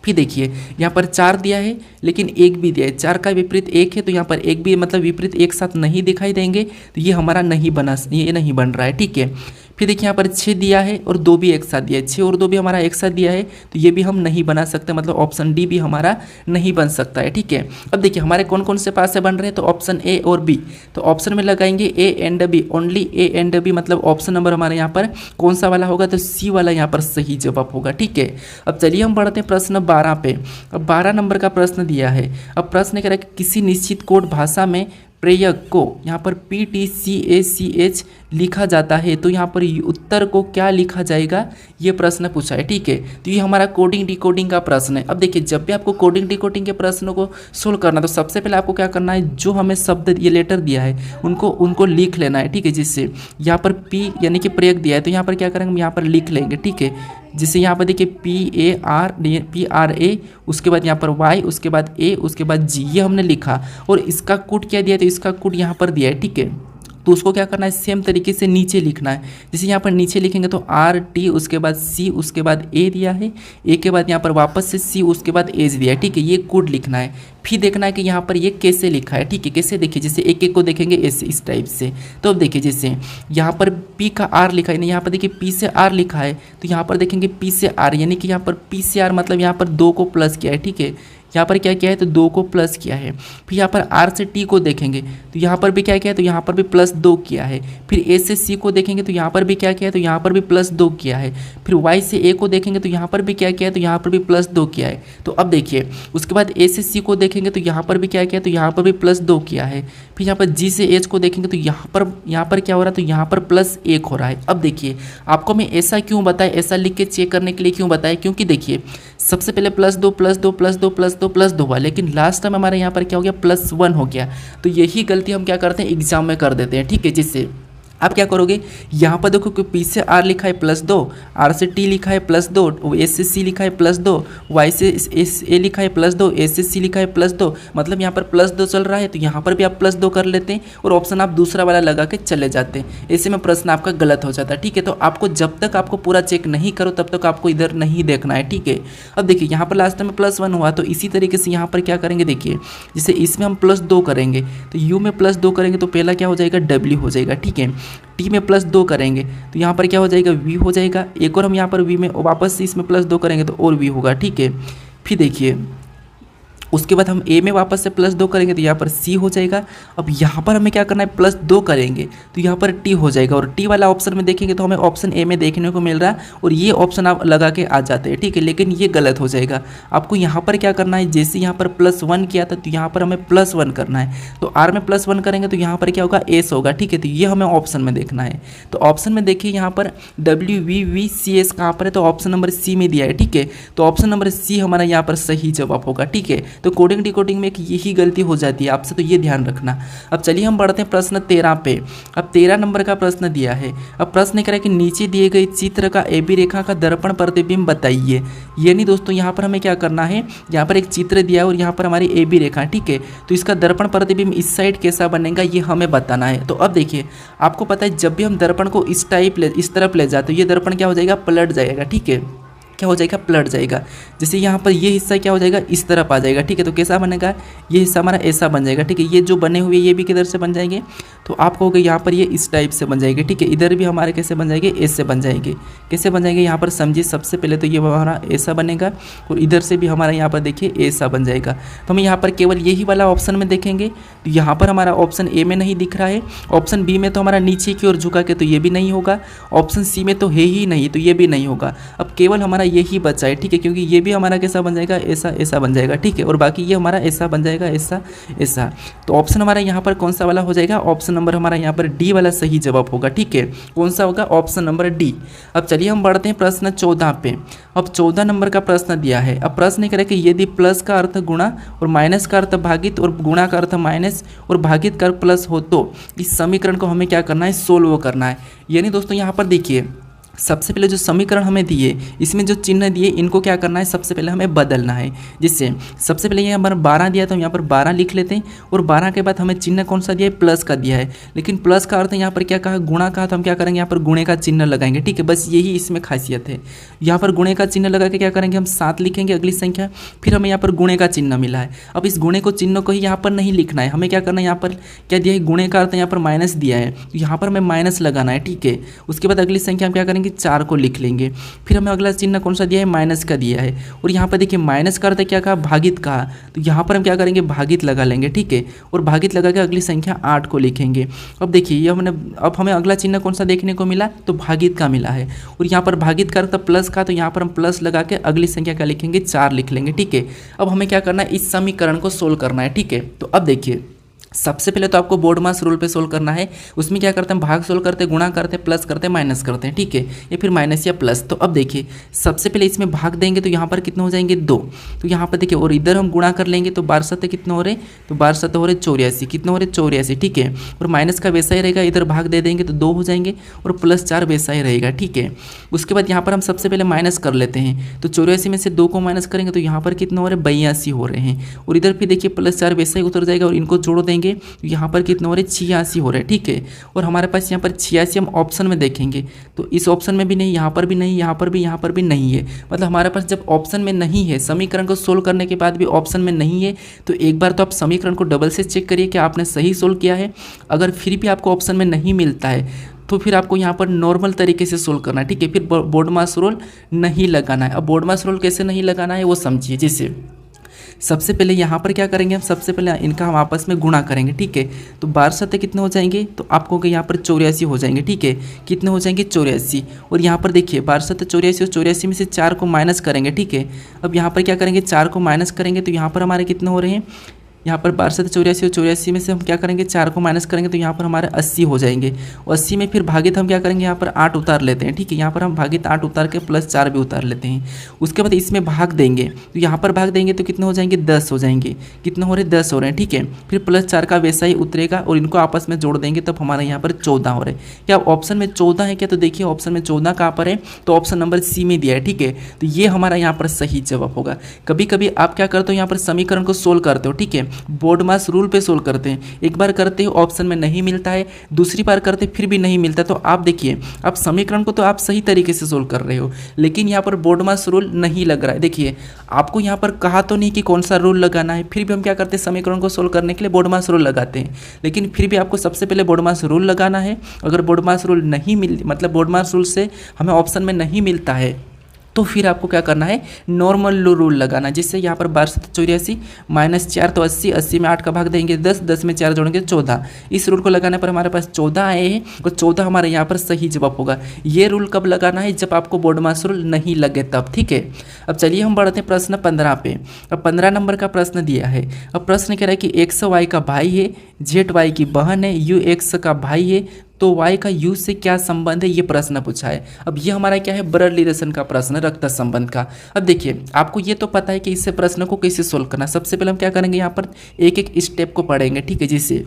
फिर देखिए यहाँ पर 4 दिया है लेकिन 1 भी दिया है, 4 का विपरीत 1 है, तो यहाँ पर 1 भी मतलब विपरीत एक साथ नहीं दिखाई देंगे, तो ये हमारा नहीं बना, ये नहीं बन रहा है, ठीक है। फिर देखिए यहाँ पर 6 दिया है और 2 भी एक साथ दिया है, 6 और 2 भी हमारा एक साथ दिया है, तो ये भी हम नहीं बना सकते, मतलब ऑप्शन डी भी हमारा नहीं बन सकता है, ठीक है। अब देखिए हमारे कौन कौन से पासे बन रहे हैं, तो ऑप्शन ए और बी, तो ऑप्शन में लगाएंगे A and B, only A and B, मतलब ऑप्शन नंबर हमारे यहाँ पर कौन सा वाला होगा, तो सी वाला यहाँ पर सही जवाब होगा, ठीक है। अब चलिए हम बढ़ते हैं प्रश्न 12 पे। अब 12 नंबर का प्रश्न दिया है। अब प्रश्न कह रहा है कि किसी निश्चित कोड भाषा में प्रयोग को यहाँ पर PTCACH लिखा जाता है, तो यहाँ पर उत्तर को क्या लिखा जाएगा, ये प्रश्न पूछा है, ठीक है। तो ये हमारा कोडिंग डिकोडिंग का प्रश्न है। अब देखिए जब भी आपको कोडिंग डिकोडिंग के प्रश्नों को सोल्व करना, तो सबसे पहले आपको क्या करना है, जो हमें शब्द ये लेटर दिया है उनको लिख लेना है, ठीक है। जिससे यहाँ पर P यानी कि प्रयोग दिया है, तो यहाँ पर क्या करेंगे, हम यहाँ पर लिख लेंगे, ठीक है। जिससे यहाँ पर देखिए PARA, उसके बाद यहाँ पर Y, उसके बाद A, उसके बाद G, ये हमने लिखा। और इसका कोड क्या दिया है, तो इसका कोड यहाँ पर दिया है, ठीक है। तो उसको क्या करना है, सेम तरीके से नीचे लिखना है। जैसे यहाँ पर नीचे लिखेंगे तो आर टी, उसके बाद सी, उसके बाद ए दिया है, ए के बाद यहाँ पर वापस से सी, उसके बाद एच दिया है, ठीक है। ये कोड लिखना है, फिर देखना है कि यहाँ पर ये कैसे लिखा है, ठीक है। कैसे देखिए, जैसे एक एक को देखेंगे ऐसे इस टाइप से। तो अब देखिए जैसे यहाँ पर पी का आर लिखा है, यहाँ पर देखिए पी से आर लिखा है, तो यहाँ पर देखेंगे पी से आर, यानी कि यहाँ पर पी से आर मतलब यहाँ पर 2 को प्लस किया है, ठीक है। यहाँ पर क्या किया है, तो 2 को प्लस किया है। फिर यहाँ पर आर से टी को देखेंगे तो यहाँ पर भी क्या किया है, तो यहाँ पर भी +2 किया है। फिर ए से सी को देखेंगे तो यहाँ पर भी क्या किया है, तो यहाँ पर भी +2 किया है। फिर वाई से ए को देखेंगे तो यहाँ पर भी क्या किया है, तो यहाँ पर भी +2 किया है। तो अब देखिए उसके बाद ए से सी को देखेंगे तो यहाँ पर भी क्या किया है, तो यहाँ पर भी +2 किया है। फिर यहाँ पर जी से एच को देखेंगे तो यहाँ पर क्या हो रहा है, तो यहाँ पर +1 हो रहा है। अब देखिए आपको मैं ऐसा क्यों बताया, ऐसा लिख के चेक करने के लिए क्यों बताया, क्योंकि देखिए सबसे पहले +2 +2 +2 +2 +2 हुआ, लेकिन लास्ट टाइम हमारे यहाँ पर क्या हो गया, +1 हो गया। तो यही गलती हम क्या करते हैं, एग्जाम में कर देते हैं, ठीक है। जिससे आप क्या करोगे, यहाँ पर देखो कि पी से आर लिखा है +2, आर से टी लिखा है +2, एस से सी लिखा है +2, वाई से एस ए लिखा है +2, एस से सी लिखा है +2, मतलब यहाँ पर +2 चल रहा है। तो यहाँ पर भी आप +2 कर लेते हैं और ऑप्शन आप दूसरा वाला लगा के चले जाते हैं। ऐसे में प्रश्न आपका गलत हो जाता है, ठीक है। तो आपको जब तक आपको पूरा चेक नहीं करो तब तक आपको इधर नहीं देखना है, ठीक है। अब देखिए यहाँ पर लास्ट में +1 हुआ, तो इसी तरीके से यहाँ पर क्या करेंगे, देखिए जैसे इसमें हम +2 करेंगे तो यू में +2 करेंगे तो पहला क्या हो जाएगा, W हो जाएगा, ठीक है। टी में +2 करेंगे तो यहाँ पर क्या हो जाएगा, वी हो जाएगा। एक और हम यहाँ पर वी में वापस से इसमें +2 करेंगे तो और वी होगा, ठीक है। फिर देखिए उसके बाद हम ए में वापस से +2 करेंगे तो यहाँ पर सी हो जाएगा। अब यहाँ पर हमें क्या करना है, +2 करेंगे तो यहाँ पर टी हो जाएगा, और टी वाला ऑप्शन में देखेंगे तो हमें ऑप्शन ए में देखने को मिल रहा है और ये ऑप्शन आप लगा के आ जाते हैं, ठीक है। लेकिन ये गलत हो जाएगा। आपको यहाँ पर क्या करना है, जैसे यहाँ पर +1 किया था तो यहाँ पर हमें +1 करना है। तो आर में +1 करेंगे तो यहाँ पर क्या होगा, एस होगा, ठीक है। तो ये हमें ऑप्शन में देखना है। तो ऑप्शन में देखिए यहाँ पर WVVCS कहाँ पर है, तो ऑप्शन नंबर सी में दिया है, ठीक है। तो ऑप्शन नंबर सी हमारा यहाँ पर सही जवाब होगा, ठीक है। तो कोडिंग डिकोडिंग में एक यही गलती हो जाती है आपसे, तो ये ध्यान रखना। अब चलिए हम बढ़ते हैं प्रश्न 13 पे। अब 13 नंबर का प्रश्न दिया है। अब प्रश्न कह रहा है कि नीचे दिए गए चित्र का AB रेखा का दर्पण प्रतिबिंब बताइए। यानी दोस्तों यहाँ पर हमें क्या करना है, यहाँ पर एक चित्र दिया है और यहाँ पर हमारी AB रेखा, ठीक है। तो इसका दर्पण प्रतिबिंब इस साइड कैसा बनेगा ये हमें बताना है। तो अब देखिए आपको पता है जब भी हम दर्पण को इस तरफ ले जाते हैं ये दर्पण क्या हो जाएगा, पलट जाएगा, ठीक है। क्या हो जाएगा, पलट जाएगा। जैसे यहाँ पर ये हिस्सा क्या हो जाएगा, इस तरफ आ जाएगा, ठीक है। तो कैसा बनेगा, ये हिस्सा हमारा ऐसा बन जाएगा, ठीक है। ये जो बने हुए ये भी किधर से बन जाएंगे, तो आप कहोगे यहाँ पर ये इस टाइप से बन जाएंगे, ठीक है। इधर भी हमारे कैसे बन जाएंगे, ऐसे बन जाएंगे। कैसे बन जाएंगे यहाँ पर समझिए, सबसे पहले तो ये हमारा ऐसा बनेगा और इधर से भी हमारा यहाँ पर देखिए ऐसा बन जाएगा। तो हम यहाँ पर केवल यही वाला ऑप्शन में देखेंगे तो यहाँ पर हमारा ऑप्शन ए में नहीं दिख रहा है, ऑप्शन बी में तो हमारा नीचे की ओर झुका के तो ये भी नहीं होगा, ऑप्शन सी में तो है ही नहीं तो ये भी नहीं होगा। अब केवल हमारा यही बचा है, ठीक है, क्योंकि ये भी हमारा कैसा बन जाएगा, ऐसा ऐसा बन जाएगा, ठीक है। और बाकी ये हमारा ऐसा बन जाएगा, ऐसा ऐसा। तो ऑप्शन हमारा यहाँ पर कौन सा वाला हो जाएगा, ऑप्शन नंबर हमारा यहाँ पर डी वाला सही जवाब होगा, ठीक है। कौन सा होगा, ऑप्शन नंबर डी। अब चलिए हम बढ़ते हैं प्रश्न 14 पे। अब 14 नंबर का प्रश्न दिया है। अब प्रश्न कह रहा है कि यदि प्लस का अर्थ गुणा और माइनस का अर्थ भागित और गुणा का अर्थ माइनस और भागित का प्लस हो तो इस समीकरण को हमें क्या करना है, सोल्व करना है। यानी दोस्तों यहाँ पर देखिए सबसे पहले जो समीकरण हमें दिए इसमें जो चिन्ह दिए इनको क्या करना है, सबसे पहले हमें बदलना है। जिससे सबसे पहले ये हमारा 12 दिया तो हम यहाँ पर 12 लिख लेते हैं और 12 के बाद हमें चिन्ह कौन सा दिया है, प्लस का दिया है। लेकिन प्लस का अर्थ यहाँ पर क्या कहा, गुणा कहा, तो हम क्या करेंगे यहाँ पर गुणे का चिन्ह लगाएंगे, ठीक है। बस यही इसमें खासियत है। यहाँ पर गुणे का चिन्ह लगा के क्या करेंगे, हम 7 लिखेंगे अगली संख्या, फिर हमें यहाँ पर गुणे का चिन्ह मिला है। अब इस गुणे को चिन्ह को ही यहाँ पर नहीं लिखना है, हमें क्या करना है, यहाँ पर क्या दिया है, गुणे का अर्थ यहाँ पर माइनस दिया है तो यहाँ पर हमें माइनस लगाना है, ठीक है। उसके बाद अगली संख्या हम क्या करेंगे, 4 को लिख लेंगे। फिर हमें अगला चिन्ह कौन सा दिया है, माइनस का दिया है। और यहाँ पर देखिए माइनस का अर्थ क्या कहा, भागित कहा, तो यहाँ पर हम क्या करेंगे, भागित लगा लेंगे, ठीक है। और भागित लगा के अगली संख्या 8 को लिखेंगे। अब देखिए ये अब हमें अगला चिन्ह कौन सा देखने को मिला, तो भागित का मिला है। और यहाँ पर भागित का अर्थ प्लस का, तो यहाँ पर हम प्लस लगा के अगली संख्या का लिखेंगे, 4 लिख लेंगे, ठीक है। अब हमें क्या करना है, इस समीकरण को सोल्व करना है, ठीक है। तो अब देखिए सबसे पहले तो आपको बोर्ड मास रूल पे सोल्व करना है। उसमें क्या करते हैं, भाग सोल्व करते हैं, गुणा करते हैं, प्लस करते हैं, माइनस करते हैं, ठीक है, या फिर माइनस या प्लस। तो अब देखिए सबसे पहले इसमें भाग देंगे तो यहाँ पर कितने हो जाएंगे, 2। तो यहाँ पर देखिए और इधर हम गुणा कर लेंगे तो 12 सत्ते कितने हो रहे, तो 12 सत्ते हो रहे 84, कितने हो रहे 84, ठीक है। और माइनस का वैसा ही रहेगा, इधर भाग दे देंगे तो 2 हो जाएंगे और +4 वैसा ही रहेगा, ठीक है। उसके बाद यहाँ पर हम सबसे पहले माइनस कर लेते हैं तो 84 में से 2 को माइनस करेंगे तो यहाँ पर कितने हो रहे, 82 हो रहे हैं। और इधर फिर देखिए +4 वैसा ही उतर जाएगा और इनको जोड़ देंगे देखेंगे यहाँ पर कितने हो रहे 86 हो रहे हैं, ठीक है। और हमारे पास यहाँ पर 86 हम ऑप्शन में देखेंगे तो इस ऑप्शन में भी नहीं, यहाँ पर भी नहीं, यहाँ पर भी, यहाँ पर भी नहीं है। मतलब हमारे पास जब ऑप्शन में नहीं है, समीकरण को सोल्व करने के बाद भी ऑप्शन में नहीं है, तो एक बार तो आप समीकरण को डबल से चेक करिए कि आपने सही सोल्व किया है। अगर फिर भी आपको ऑप्शन में नहीं मिलता है तो फिर आपको यहाँ पर नॉर्मल तरीके से सोल्व करना है, ठीक है। फिर बोर्डमास रूल नहीं लगाना है। अब बोर्डमास रूल कैसे नहीं लगाना है वो समझिए। जैसे सबसे पहले यहाँ पर क्या करेंगे हम, सबसे पहले इनका हम आपस में गुणा करेंगे, ठीक है। तो 12 सत्ते कितने हो जाएंगे, तो आपको यहाँ पर 84 हो जाएंगे, ठीक है। कितने हो जाएंगे 84। और यहाँ पर देखिए 12 सत्ते 84 और 84 में से 4 को माइनस करेंगे, ठीक है। अब यहाँ पर क्या करेंगे, 4 को माइनस करेंगे तो यहाँ पर हमारे कितने हो रहे हैं, यहाँ पर 12 सत्ते 84 और 84 में से हम क्या करेंगे 4 को माइनस करेंगे तो यहाँ पर हमारे 80 हो जाएंगे। और 80 में फिर भागित हम क्या करेंगे, यहाँ पर 8 उतार लेते हैं, ठीक है। यहाँ पर हम भागित 8 उतार के प्लस 4 भी उतार लेते हैं। उसके बाद इसमें भाग देंगे तो यहाँ पर भाग देंगे तो कितने हो जाएंगे 10 हो जाएंगे। कितने हो रहे 10 हो रहे हैं, ठीक है। फिर प्लस 4 का वैसा ही उतरेगा और इनको आपस में जोड़ देंगे तब हमारे यहाँ पर 14 हो रहे हैं। क्या ऑप्शन में 14 है क्या, तो देखिए ऑप्शन में 14 कहाँ पर है, तो ऑप्शन नंबर सी में दिया है, ठीक है। तो ये हमारा यहाँ पर सही जवाब होगा। कभी कभी आप क्या करते हो, यहाँ पर समीकरण को सोल्व करते हो, ठीक है। बोर्डमास रूल पे सोल्व करते हैं, एक बार करते हो ऑप्शन में नहीं मिलता है, दूसरी बार करते फिर भी नहीं मिलता, तो आप देखिए आप समीकरण को तो आप सही तरीके से सोल्व कर रहे हो, लेकिन यहाँ पर बोर्डमास रूल नहीं लग रहा है। देखिए आपको यहाँ पर कहा तो नहीं कि कौन सा रूल लगाना है, फिर भी हम क्या करते हैं समीकरण को सोल्व करने के लिए बोर्डमास रूल लगाते हैं। लेकिन फिर भी आपको सबसे पहले बोर्डमास रूल लगाना है। अगर बोर्डमास रूल नहीं मतलब बोर्डमास रूल से हमें ऑप्शन में नहीं मिलता है तो फिर आपको क्या करना है, नॉर्मल रूल लगाना। जिससे यहाँ पर 12 सत्ते 84 माइनस 4 तो 80, 80 में 8 का भाग देंगे 10, 10 में 4 जोड़ेंगे 14। इस रूल को लगाने पर हमारे पास 14 आए हैं और 14 हमारे यहाँ पर सही जवाब होगा। ये रूल कब लगाना है, जब आपको बोर्डमास रूल नहीं लगे तब, ठीक है। अब चलिए हम बढ़ते हैं प्रश्न 15 पे। अब 15 नंबर का प्रश्न दिया है। अब प्रश्न कह रहा है कि एक्स वाई का भाई है, जेड वाई की बहन है, यू एक्स का भाई है, तो y का u से क्या संबंध है, ये प्रश्न पूछा है। अब ये हमारा क्या है, ब्लड रिलेशन का प्रश्न, रक्त संबंध का। अब देखिए आपको ये तो पता है कि इससे प्रश्न को कैसे सोल्व करना। सबसे पहले हम क्या करेंगे, यहाँ पर एक एक स्टेप को पढ़ेंगे, ठीक है। जैसे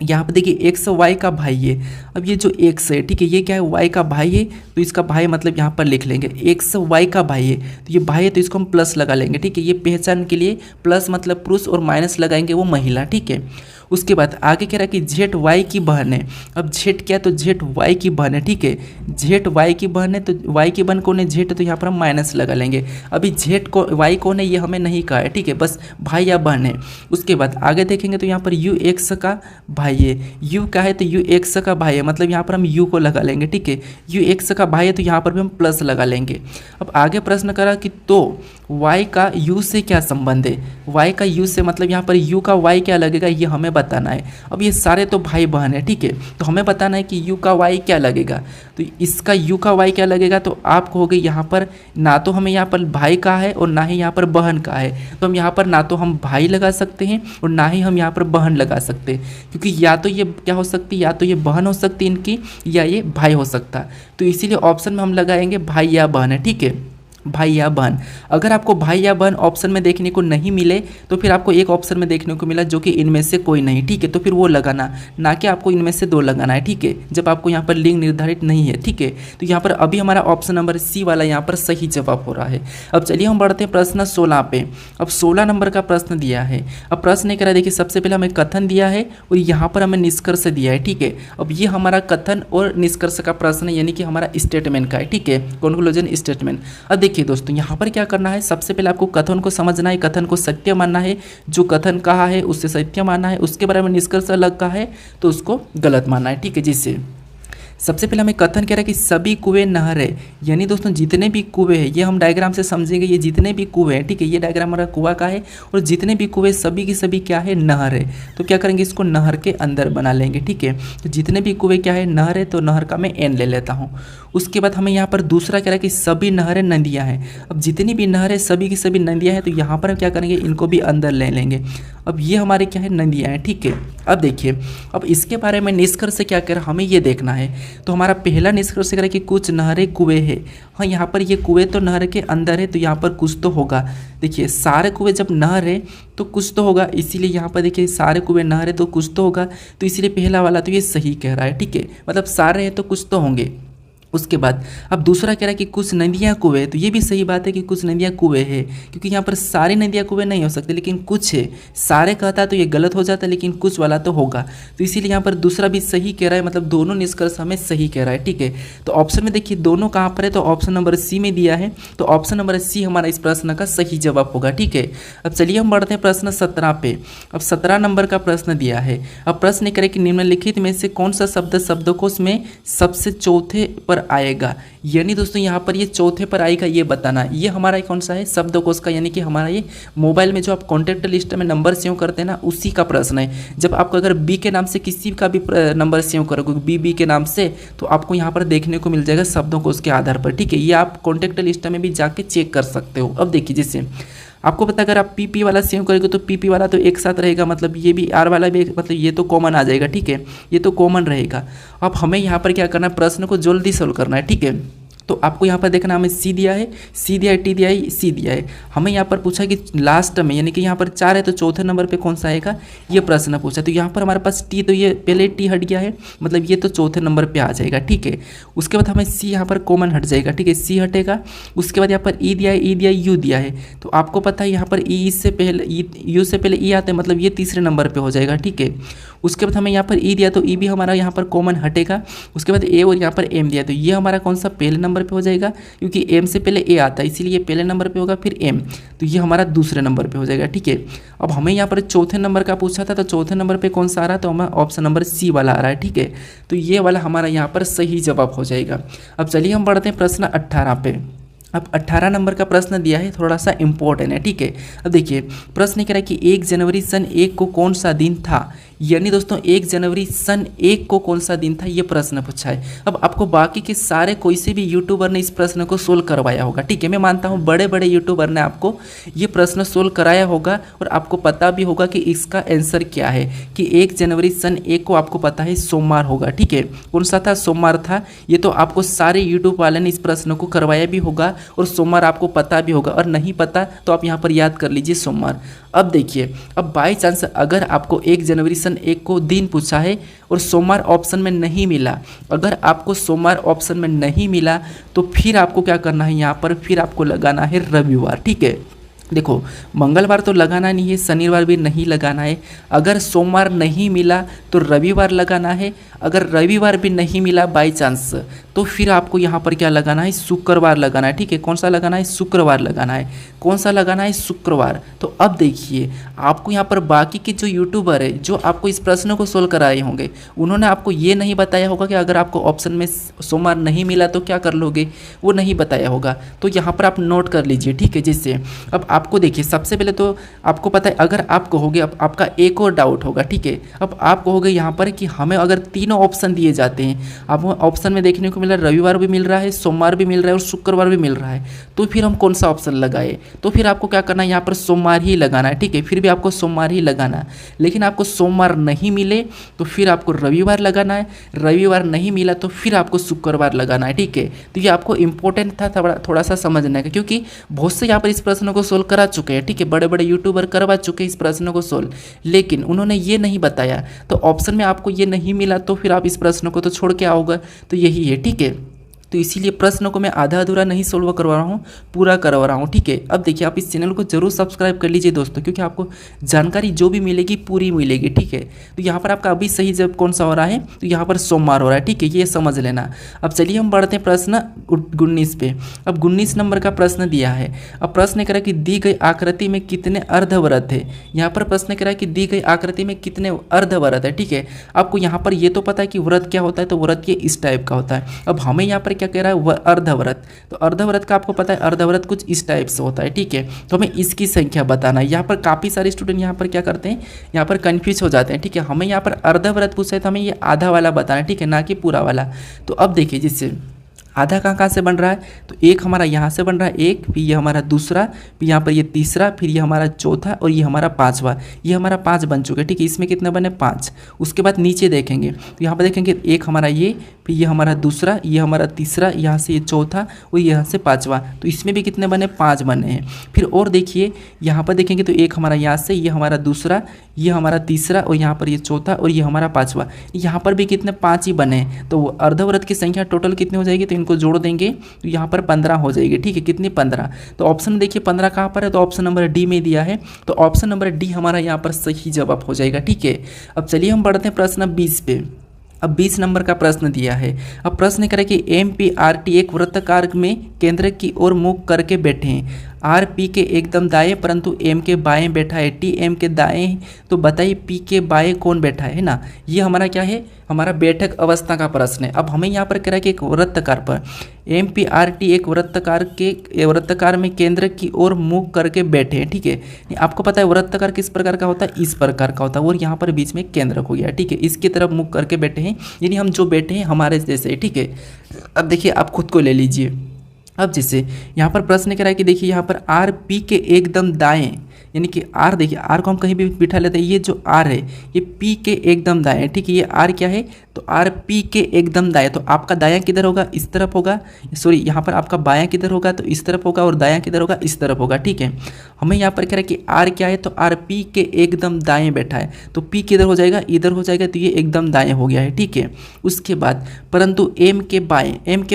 यहाँ पर देखिए एक्स वाई का भाई है। अब ये जो एक्स है, ठीक है, ये क्या है वाई का भाई है, तो इसका भाई मतलब यहाँ पर लिख लेंगे एक्स वाई का भाई है, तो ये भाई है तो इसको हम प्लस लगा लेंगे, ठीक है। ये पहचान के लिए प्लस मतलब पुरुष और माइनस लगाएंगे वो महिला, ठीक है। उसके बाद आगे कह रहा है कि जेड वाई की बहन है। अब जेड क्या है, तो जेड वाई की बहन है, ठीक है। जेड वाई की बहन है तो वाई की बहन कौन है, जेड है, तो यहाँ पर हम माइनस लगा लेंगे। अभी जेड को वाई कौन है ये हमें नहीं कहा है, ठीक है, बस भाई या बहन है। उसके बाद आगे देखेंगे तो यहाँ पर यू एक्स का भाई है। यू का है तो यू एक्स का भाई है, मतलब यहाँ पर हम यू को लगा लेंगे, ठीक है। यू एक्स का भाई है तो यहाँ पर भी हम प्लस लगा लेंगे। अब आगे प्रश्न करा कि तो y का u से क्या संबंध है। y का u से मतलब यहाँ पर u का y क्या लगेगा ये हमें बताना है। अब ये सारे तो भाई बहन है, ठीक है, तो हमें बताना है कि u का y क्या लगेगा। तो इसका u का y क्या लगेगा, तो आप कहोगे यहाँ पर ना तो हमें यहाँ पर भाई का है और ना ही यहाँ पर बहन का है, तो हम यहाँ पर ना तो हम भाई लगा सकते हैं और ना ही हम यहाँ पर बहन लगा सकते हैं, क्योंकि या तो ये क्या हो सकती है, या तो ये बहन हो सकती है इनकी, या ये भाई हो सकता है। तो इसीलिए ऑप्शन में हम लगाएंगे भाई या बहन है, ठीक है, भाई या बहन। अगर आपको भाई या बहन ऑप्शन में देखने को नहीं मिले तो फिर आपको एक ऑप्शन में देखने को मिला जो कि इनमें से कोई नहीं, ठीक है, तो फिर वो लगाना, ना कि आपको इनमें से 2 लगाना है, ठीक है, जब आपको यहाँ पर लिंग निर्धारित नहीं है, ठीक है। तो यहाँ पर अभी हमारा ऑप्शन नंबर सी वाला यहाँ पर सही जवाब हो रहा है। अब चलिए हम बढ़ते हैं प्रश्न 16 पे। अब 16 नंबर का प्रश्न दिया है। अब प्रश्न ये कह रहा है, देखिए सबसे पहले हमें कथन दिया है और यहाँ पर हमें निष्कर्ष दिया है, ठीक है। अब ये हमारा कथन और निष्कर्ष का प्रश्न है, यानी कि हमारा स्टेटमेंट का है, ठीक है, कंक्लूजन स्टेटमेंट। अब देखिए दोस्तों यहाँ पर क्या करना है, सबसे पहले आपको कथन को समझना है, कथन को सत्य मानना है, जो कथन कहा है उससे सत्य मानना है, उसके बारे में निष्कर्ष अलग कहा है तो उसको गलत मानना है, ठीक है। जिससे सबसे पहले हमें कथन कह रहा है कि सभी कुएं नहर है, यानी दोस्तों जितने भी कुएं हैं, ये हम डायग्राम से समझेंगे, ये जितने भी कुएं हैं, ठीक है, ये डायग्राम हमारा कुआं का है और जितने भी कुएं सभी की सभी क्या है, नहर है। तो क्या करेंगे, इसको नहर के अंदर बना लेंगे, ठीक है। तो जितने भी कुएं क्या है, नहर है, तो नहर का मैं एन ले लेता हूँ। उसके बाद हमें यहाँ पर दूसरा कह रहा है कि सभी नहरें नदियाँ हैं। अब जितनी भी नहरें सभी की सभी नदियाँ हैं, तो यहाँ पर हम क्या करेंगे, इनको भी अंदर ले लेंगे। अब ये हमारे क्या है, नदियाँ हैं, ठीक है। अब देखिए अब इसके बारे में निष्कर्ष क्या कर हमें ये देखना है। तो हमारा पहला निष्कर्ष कह रहा है कि कुछ नहरें कुएं हैं। हाँ, यहाँ पर ये कुएं तो नहर के अंदर है, तो यहाँ पर कुछ तो होगा। देखिए सारे कुएं जब नहर है तो कुछ तो होगा, इसीलिए यहाँ पर देखिए सारे कुएं नहर है तो कुछ तो होगा, तो इसीलिए पहला वाला तो ये सही कह रहा है, ठीक है, मतलब सारे हैं तो कुछ तो होंगे। उसके बाद अब दूसरा कह रहा है कि कुछ नदियाँ कुएँ, तो ये भी सही बात है कि कुछ नदियाँ कुएँ है, क्योंकि यहाँ पर सारी नदियाँ कुएँ नहीं हो सकती, लेकिन कुछ है। सारे कहता तो ये गलत हो जाता, लेकिन कुछ वाला तो होगा, तो इसीलिए यहाँ पर दूसरा भी सही कह रहा है, मतलब दोनों निष्कर्ष हमें सही कह रहा है। ठीक है, तो ऑप्शन में देखिए दोनों कहाँ पर है, तो ऑप्शन नंबर सी में दिया है, तो ऑप्शन नंबर सी हमारा इस प्रश्न का सही जवाब होगा। ठीक है, अब चलिए हम बढ़ते हैं प्रश्न 17 पे। अब 17 नंबर का प्रश्न दिया है। अब प्रश्न करें कि निम्नलिखित में से कौन सा शब्द शब्दकोश में सबसे चौथे पर आएगा, यानी दोस्तों यहाँ पर ये चौथे पर आएगा ये बताना। ये हमारा कौन सा है, शब्दकोश का, यानी कि हमारा ये मोबाइल में जो आप कॉन्टैक्ट लिस्ट में नंबर सेव करते हैं ना, उसी का प्रश्न है। जब आपको अगर बी के नाम से किसी का भी नंबर सेव करोगे, बी के नाम से, तो आपको यहाँ पर देखने को मिल जाएगा शब्दकोश के आधार पर। ठीक है, ये आप कॉन्टैक्ट लिस्ट में भी जाके चेक कर सकते हो। अब देखिए, जैसे आपको पता अगर आप पी वाला सेव करेंगे तो पी वाला तो एक साथ रहेगा, मतलब ये भी आर वाला भी, मतलब ये तो कॉमन आ जाएगा। ठीक है, ये तो कॉमन रहेगा। अब हमें यहाँ पर क्या करना है, प्रश्न को जल्दी सोल्व करना है। ठीक है, तो आपको यहाँ पर देखना, हमें सी दिया है, सी दिया है, टी दिया है, सी दिया है। हमें यहाँ पर पूछा कि लास्ट में, यानी कि यहाँ पर 4 है तो चौथे नंबर पे कौन सा आएगा, ये प्रश्न पूछा। तो यहाँ पर हमारे पास टी, तो ये पहले टी हट गया है, मतलब ये तो चौथे नंबर पे आ जाएगा। ठीक है, उसके बाद हमें सी यहाँ पर कॉमन हट जाएगा। ठीक है, सी हटेगा। उसके बाद यहाँ पर ई दिया है, ई दिया है, यू दिया है, तो आपको पता है यहाँ पर ई से पहले, यू से पहले ई आता है, मतलब ये तीसरे नंबर पर हो जाएगा। ठीक है, उसके बाद हमें यहाँ पर ई दिया, तो ई भी हमारा यहाँ पर कॉमन हटेगा। उसके बाद ए और यहाँ पर एम दिया, तो ये हमारा कौन सा पहले नंबर पे हो जाएगा, क्योंकि एम से पहले ए आता है, इसीलिए पहले नंबर पे होगा, फिर एम, तो ये हमारा दूसरे नंबर पे हो जाएगा। ठीक है, अब हमें यहाँ पर चौथे नंबर का पूछा था, तो चौथे नंबर पे कौन सा आ रहा है, तो हमें ऑप्शन नंबर सी वाला आ रहा है। ठीक है, तो ये वाला हमारा यहाँ पर सही जवाब हो जाएगा। अब चलिए हम बढ़ते हैं प्रश्न 18 पे। अब 18 नंबर का प्रश्न दिया है, थोड़ा सा इंपॉर्टेंट है। ठीक है, अब देखिए प्रश्न कह रहा है कि 1 जनवरी सन 1 को कौन सा दिन था, यानी दोस्तों 1 जनवरी सन 1 को कौन सा दिन था, ये प्रश्न पूछा है। अब आपको बाकी के सारे कोई से भी यूट्यूबर ने इस प्रश्न को सोल्व करवाया होगा। ठीक है, मैं मानता हूँ बड़े बड़े यूट्यूबर ने आपको ये प्रश्न सोल्व कराया होगा, और आपको पता भी होगा कि इसका आंसर क्या है, कि 1 जनवरी सन 1 को आपको पता है सोमवार होगा। ठीक है, कौन सा था, सोमवार था। ये तो आपको सारे यूट्यूब वाले ने इस प्रश्न को करवाया भी होगा, और सोमवार आपको पता भी होगा, और नहीं पता तो आप यहाँ पर याद कर लीजिए सोमवार। अब देखिए, अब बाई चांस अगर आपको 1 जनवरी सन 1 को दिन पूछा है और सोमवार ऑप्शन में नहीं मिला, अगर आपको सोमवार ऑप्शन में नहीं मिला, तो फिर आपको क्या करना है, यहाँ पर फिर आपको लगाना है रविवार। ठीक है, देखो मंगलवार तो लगाना नहीं है, शनिवार भी नहीं लगाना है। अगर सोमवार नहीं मिला तो रविवार लगाना है। अगर रविवार भी नहीं मिला बाई चांस, तो फिर आपको यहाँ पर क्या लगाना है, शुक्रवार लगाना है। ठीक है, कौन सा लगाना है, शुक्रवार लगाना है। कौन सा लगाना है, शुक्रवार। तो अब देखिए आपको यहाँ पर बाकी के जो यूट्यूबर है जो आपको इस प्रश्न को सोल्व कराए होंगे, उन्होंने आपको ये नहीं बताया होगा कि अगर आपको ऑप्शन में सोमवार नहीं मिला तो क्या कर लोगे, वो नहीं बताया होगा। तो यहाँ पर आप नोट कर लीजिए। ठीक है, जैसे अब आपको देखिए, सबसे पहले तो आपको पता है, अगर आप कहोगे, अब आपका एक और डाउट होगा। ठीक है, अब आप कहोगे यहाँ पर कि हमें अगर तीनों ऑप्शन दिए जाते हैं, अब ऑप्शन में देखने को मिल रहा है रविवार भी मिल रहा है, सोमवार भी मिल रहा है और शुक्रवार भी मिल रहा है, तो फिर हम कौन सा ऑप्शन लगाए, तो फिर आपको क्या करना है, यहाँ पर सोमवार ही लगाना है। ठीक है, फिर भी आपको सोमवार ही लगाना है। लेकिन आपको सोमवार नहीं मिले तो फिर आपको रविवार लगाना है, रविवार नहीं मिला तो फिर आपको शुक्रवार लगाना है। ठीक है, तो ये आपको इंपॉर्टेंट था थोड़ा सा समझने का, क्योंकि बहुत से यहाँ पर इस प्रश्न को सोल्व करा चुके हैं। ठीक है, बड़े बड़े यूट्यूबर करवा चुके हैं इस प्रश्न को सोल्व, लेकिन उन्होंने ये नहीं बताया, तो ऑप्शन में आपको ये नहीं मिला तो फिर आप इस प्रश्न को तो छोड़ के आओगे। तो यही है। ठीक है, तो इसीलिए प्रश्न को मैं आधा अधूरा नहीं सोल्व करवा रहा हूँ, पूरा करवा रहा हूँ। ठीक है, अब देखिए आप इस चैनल को जरूर सब्सक्राइब कर लीजिए दोस्तों, क्योंकि आपको जानकारी जो भी मिलेगी पूरी मिलेगी। ठीक है, तो यहाँ पर आपका अभी सही जब कौन सा हो रहा है, तो यहाँ पर सोमवार हो रहा है। ठीक है, ये समझ लेना। अब चलिए हम बढ़ते हैं प्रश्न 19 पे। अब 19 नंबर का प्रश्न दिया है। अब प्रश्न कह रहा है कि दी गई आकृति में कितने अर्धवृत्त है। यहाँ पर प्रश्न कह रहा है कि दी गई आकृति में कितने अर्धवृत्त है। ठीक है, आपको यहाँ पर ये तो पता है कि व्रत क्या होता है, तो व्रत ये इस टाइप का होता है। अब हमें यहाँ पर क्या कह रहा है, अर्धवृत्त, तो अर्धवृत्त का आपको पता है अर्धवृत्त कुछ इस टाइप से होता है। ठीक है, तो हमें इसकी संख्या बताना है। यहाँ पर काफ़ी सारे स्टूडेंट यहाँ पर क्या करते हैं, यहाँ पर कंफ्यूज हो जाते हैं। ठीक है, हमें यहाँ पर अर्धवृत्त पूछा है तो हमें ये आधा वाला बताना है। ठीक है, ना कि पूरा वाला। तो अब देखिए, जिससे आधा कहाँ से बन रहा है, तो एक हमारा यहाँ से बन रहा है, एक, फिर ये हमारा दूसरा, फिर यहाँ पर ये तीसरा, फिर ये हमारा चौथा और ये हमारा पांचवा। ये हमारा 5 बन चुके हैं। ठीक है, इसमें कितने बने, 5। उसके बाद नीचे देखेंगे तो यहाँ पर देखेंगे एक हमारा ये, फिर ये हमारा दूसरा, ये हमारा तीसरा, यहाँ से ये चौथा और यहाँ से पाँचवा। तो इसमें भी कितने बने, 5 बने हैं। फिर और देखिए यहाँ पर देखेंगे तो एक हमारा यहाँ से, ये हमारा दूसरा, ये हमारा तीसरा और यहाँ पर ये चौथा और ये हमारा पाँचवा। यहाँ पर भी कितने, 5 ही बने हैं। तो अर्धवृत्त की संख्या टोटल कितनी हो जाएगी, तो इनको जोड़ देंगे तो यहाँ पर 15 हो जाएगी। ठीक है, कितनी, 15। तो ऑप्शन देखिए 15 कहाँ पर है, तो ऑप्शन नंबर डी में दिया है। तो ऑप्शन नंबर डी हमारा यहाँ पर सही जवाब हो जाएगा। ठीक है, अब चलिए हम बढ़ते हैं प्रश्न 20 पे। अब 20 नंबर का प्रश्न दिया है। अब प्रश्न करें कि MPRT एक वृत्ताकार में केंद्र की ओर मुख करके बैठे हैं। RP के एकदम दाएं परंतु M के बाएं बैठा है, TM के दाएं। तो बताइए P के बाएं कौन बैठा है ना। ये हमारा क्या है, हमारा बैठक अवस्था का प्रश्न है। अब हमें यहाँ पर कह रहा है कि एक वृत्ताकार पर MPRT एक वृत्ताकार में केंद्र की ओर मुख करके बैठे हैं। ठीक है, आपको पता है वृत्ताकार किस प्रकार का होता है, इस प्रकार का होता है, और यहाँ पर बीच में केंद्रक हो गया। ठीक है, इसकी तरफ मुख करके बैठे हैं, यानी हम जो बैठे हैं हमारे जैसे। ठीक है, अब देखिए आप खुद को ले लीजिए। अब जैसे यहाँ पर प्रश्न कह रहा है कि देखिए यहाँ पर RP के एकदम दाएं, यानी कि R, देखिए R को हम कहीं भी बिठा लेते हैं, ये जो R है ये P के एकदम दाएं है। ठीक है, ये R क्या है, तो RP के एकदम दाएं। तो आपका दायां किधर होगा, इस तरफ होगा, सॉरी यहाँ पर आपका बायां किधर होगा, तो इस तरफ होगा, और दायां किधर होगा, इस तरफ होगा। ठीक है, हमें यहाँ पर कह रहा है कि R क्या है, तो RP के एकदम दाएं बैठा है। तो P किधर हो जाएगा, इधर हो जाएगा, तो ये एकदम दाएं हो गया है। ठीक है, उसके बाद परंतु M के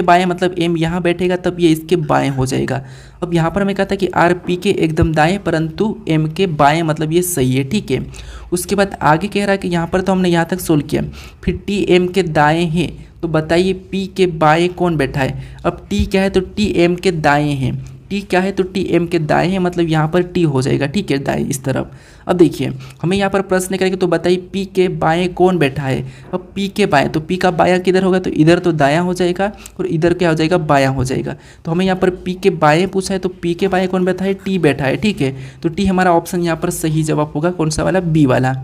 बाएं मतलब M यहाँ बैठेगा तब ये इसके बाएं हो जाएगा। अब यहाँ पर हमें कहता है कि RP के एकदम दाएं परंतु M के बाएं मतलब ये सही है। ठीक है, उसके बाद आगे कह रहा है कि यहाँ पर तो हमने यहाँ तक सोल्व किया, फिर TM के दाएं है। तो बताइए P के बाएं कौन बैठा है। अब T क्या है, तो TM के दाएं है। T क्या है, तो TM के दाएं है, मतलब यहाँ पर T हो जाएगा। ठीक है, दाएं इस तरफ। अब देखिए हमें यहाँ पर प्रश्न करेंगे, तो बताइए P के बाएं कौन बैठा है। अब P के बाएं, तो P का बायां किधर होगा, तो इधर तो दायां हो जाएगा और इधर क्या हो जाएगा, बायां हो जाएगा। तो हमें यहाँ पर P के बाएं पूछा है, तो P के बाएं कौन बैठा है, T बैठा है। ठीक है, तो T हमारा ऑप्शन यहाँ पर सही जवाब होगा। कौन सा वाला, B वाला।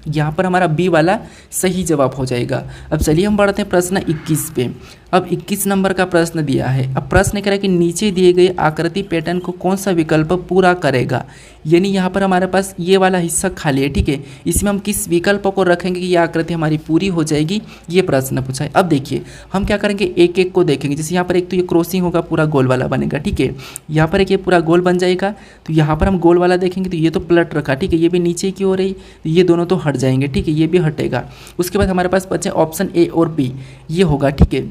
यहाँ पर हमारा बी वाला सही जवाब हो जाएगा। अब चलिए हम बढ़ते हैं प्रश्न 21 पे। अब 21 नंबर का प्रश्न दिया है। अब प्रश्न कह रहा है कि नीचे दिए गए आकृति पैटर्न को कौन सा विकल्प पूरा करेगा। यानी यहाँ पर हमारे पास ये वाला हिस्सा खाली है। ठीक है, इसमें हम किस विकल्प को रखेंगे कि ये आकृति हमारी पूरी हो जाएगी, ये प्रश्न पूछा है। अब देखिए हम क्या करेंगे, एक एक को देखेंगे। जैसे यहाँ पर एक तो ये क्रॉसिंग होगा, पूरा गोल वाला बनेगा। ठीक है, यहाँ पर एक ये पूरा गोल बन जाएगा, तो यहाँ पर हम गोल वाला देखेंगे, तो ये तो पलट रखा। ठीक है, ये भी नीचे की ओर है, तो ये दोनों तो हट जाएंगे। ठीक है, ये भी हटेगा। उसके बाद हमारे पास बचे ऑप्शन ए और बी, ये होगा। ठीक है,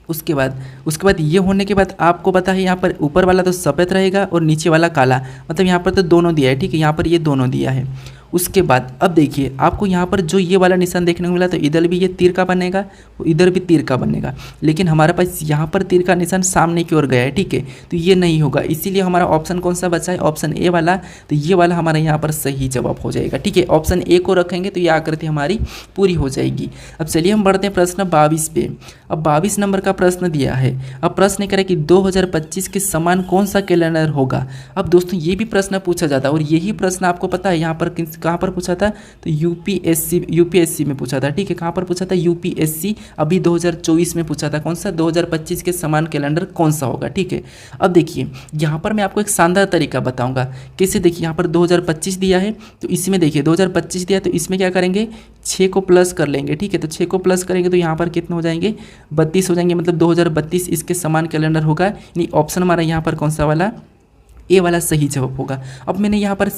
उसके बाद ये होने के बाद आपको पता है यहाँ पर ऊपर वाला तो सफ़ेद रहेगा और नीचे वाला काला, मतलब यहाँ पर तो दोनों दिया है। ठीक है, यहाँ पर ये दोनों दिया है। उसके बाद अब देखिए आपको यहाँ पर जो ये वाला निशान देखने को मिला, तो इधर भी ये तीर का बनेगा, इधर भी तीर का बनेगा, लेकिन हमारे पास यहाँ पर तीर का निशान सामने की ओर गया है। ठीक है, तो ये नहीं होगा, इसीलिए हमारा ऑप्शन कौन सा बचा है, ऑप्शन ए वाला। तो ये वाला हमारा यहाँ पर सही जवाब हो जाएगा। ठीक है, ऑप्शन ए को रखेंगे तो ये आकृति हमारी पूरी हो जाएगी। अब चलिए हम बढ़ते हैं प्रश्न 22 पे। अब 22 नंबर का प्रश्न दिया है। अब प्रश्न करें कि 2025 के समान कौन सा कैलेंडर होगा। अब दोस्तों ये भी प्रश्न पूछा जाता है, और यही प्रश्न आपको पता है यहाँ पर कहाँ पर पूछा था, तो यूपीएससी में पूछा था। ठीक है, कहाँ पर पूछा था, यूपीएससी अभी 2024 में पूछा था। कौन सा, 2025 के समान कैलेंडर कौन सा होगा। ठीक है, अब देखिए यहाँ पर मैं आपको एक शानदार तरीका बताऊंगा कैसे। देखिए यहाँ पर 2025 दिया है, तो इसमें देखिए 2025 दिया, तो इसमें क्या करेंगे, 6 को प्लस कर लेंगे। ठीक है, तो 6 को प्लस करेंगे तो यहाँ पर कितने हो जाएंगे, 32 हो जाएंगे, मतलब 2032 इसके समान कैलेंडर होगा। यानी ऑप्शन हमारा यहाँ पर कौन सा वाला, ए वाला सही जवाब होगा। अब मैंने यहाँ पर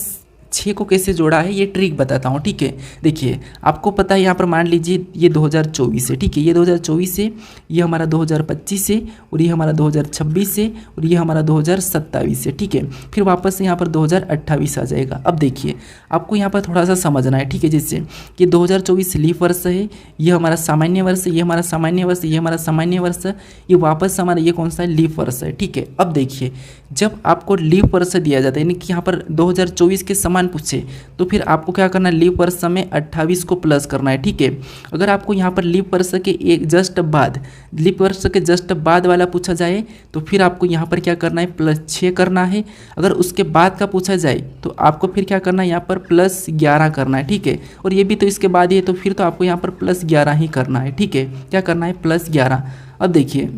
6 को कैसे जोड़ा है, ये ट्रिक बताता हूँ। ठीक है, देखिए आपको पता है यहाँ पर मान लीजिए ये 2024 है। ठीक है, ये 2024 है, ये हमारा 2025 है, और ये हमारा 2026 है, और ये हमारा 2027 है। ठीक है, फिर वापस से यहाँ पर 2028 आ जाएगा। अब देखिए आपको यहाँ पर थोड़ा सा समझना है। ठीक है, जैसे ये 2024 लीप वर्ष है, ये हमारा सामान्य वर्ष, ये हमारा सामान्य वर्ष, ये हमारा सामान्य वर्ष, ये वापस हमारा ये कौन सा है, लीप वर्ष है। ठीक है, अब देखिए जब आपको लीप वर्ष दिया जाता है, यानी कि यहाँ पर 2024 के समान पूछे, तो फिर आपको क्या करना है, लीप वर्ष में 28 को प्लस करना है। ठीक है, अगर आपको यहाँ पर लीप वर्ष के एक जस्ट बाद, लीप वर्ष के जस्ट बाद वाला पूछा जाए, तो फिर आपको यहाँ पर क्या करना है, +6 करना है। अगर उसके बाद का पूछा जाए तो आपको फिर क्या करना है, यहाँ पर +11 करना है। ठीक है, और ये भी तो इसके बाद ही है, तो फिर तो आपको यहाँ पर +11 ही करना है। ठीक है, क्या करना है, +11। अब देखिए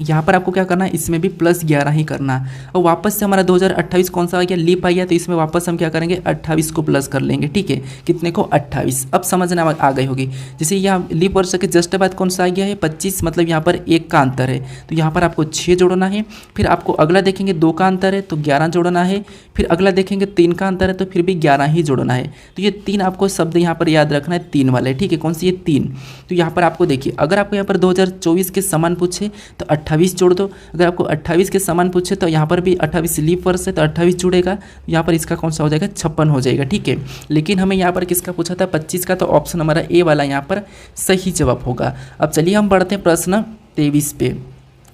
यहाँ पर आपको क्या करना है, इसमें भी +11 ही करना है। और वापस से हमारा 2028 कौन सा आ गया, लीप आ गया, तो इसमें वापस हम क्या करेंगे 28 को प्लस कर लेंगे। ठीक है, कितने को 28। अब समझना आ गई होगी। जैसे यहाँ लीप वर्ष के जस्ट बाद कौन सा आ गया है 25, मतलब यहाँ पर 1 का अंतर है, तो यहाँ पर आपको 6 जोड़ना है। फिर आपको अगला देखेंगे 2 का अंतर है तो 11 जोड़ना है। फिर अगला देखेंगे 3 का अंतर है तो फिर भी 11 ही जोड़ना है। तो ये 3 आपको शब्द यहाँ पर याद रखना है, 3 वाले। ठीक है, कौन सी, ये 3। तो यहाँ पर आपको देखिए, अगर आपको यहाँ पर 2024 के समान पूछे तो 28 जोड़ दो। अगर आपको 28 के समान पूछे तो यहाँ पर भी 28 लीप वर्ष है तो 28 जुड़ेगा, यहाँ पर इसका कौन सा हो जाएगा 56 हो जाएगा। ठीक है, लेकिन हमें यहाँ पर किसका पूछा था 25 का, तो ऑप्शन हमारा ए वाला यहाँ पर सही जवाब होगा। अब चलिए हम बढ़ते हैं प्रश्न 23 पे।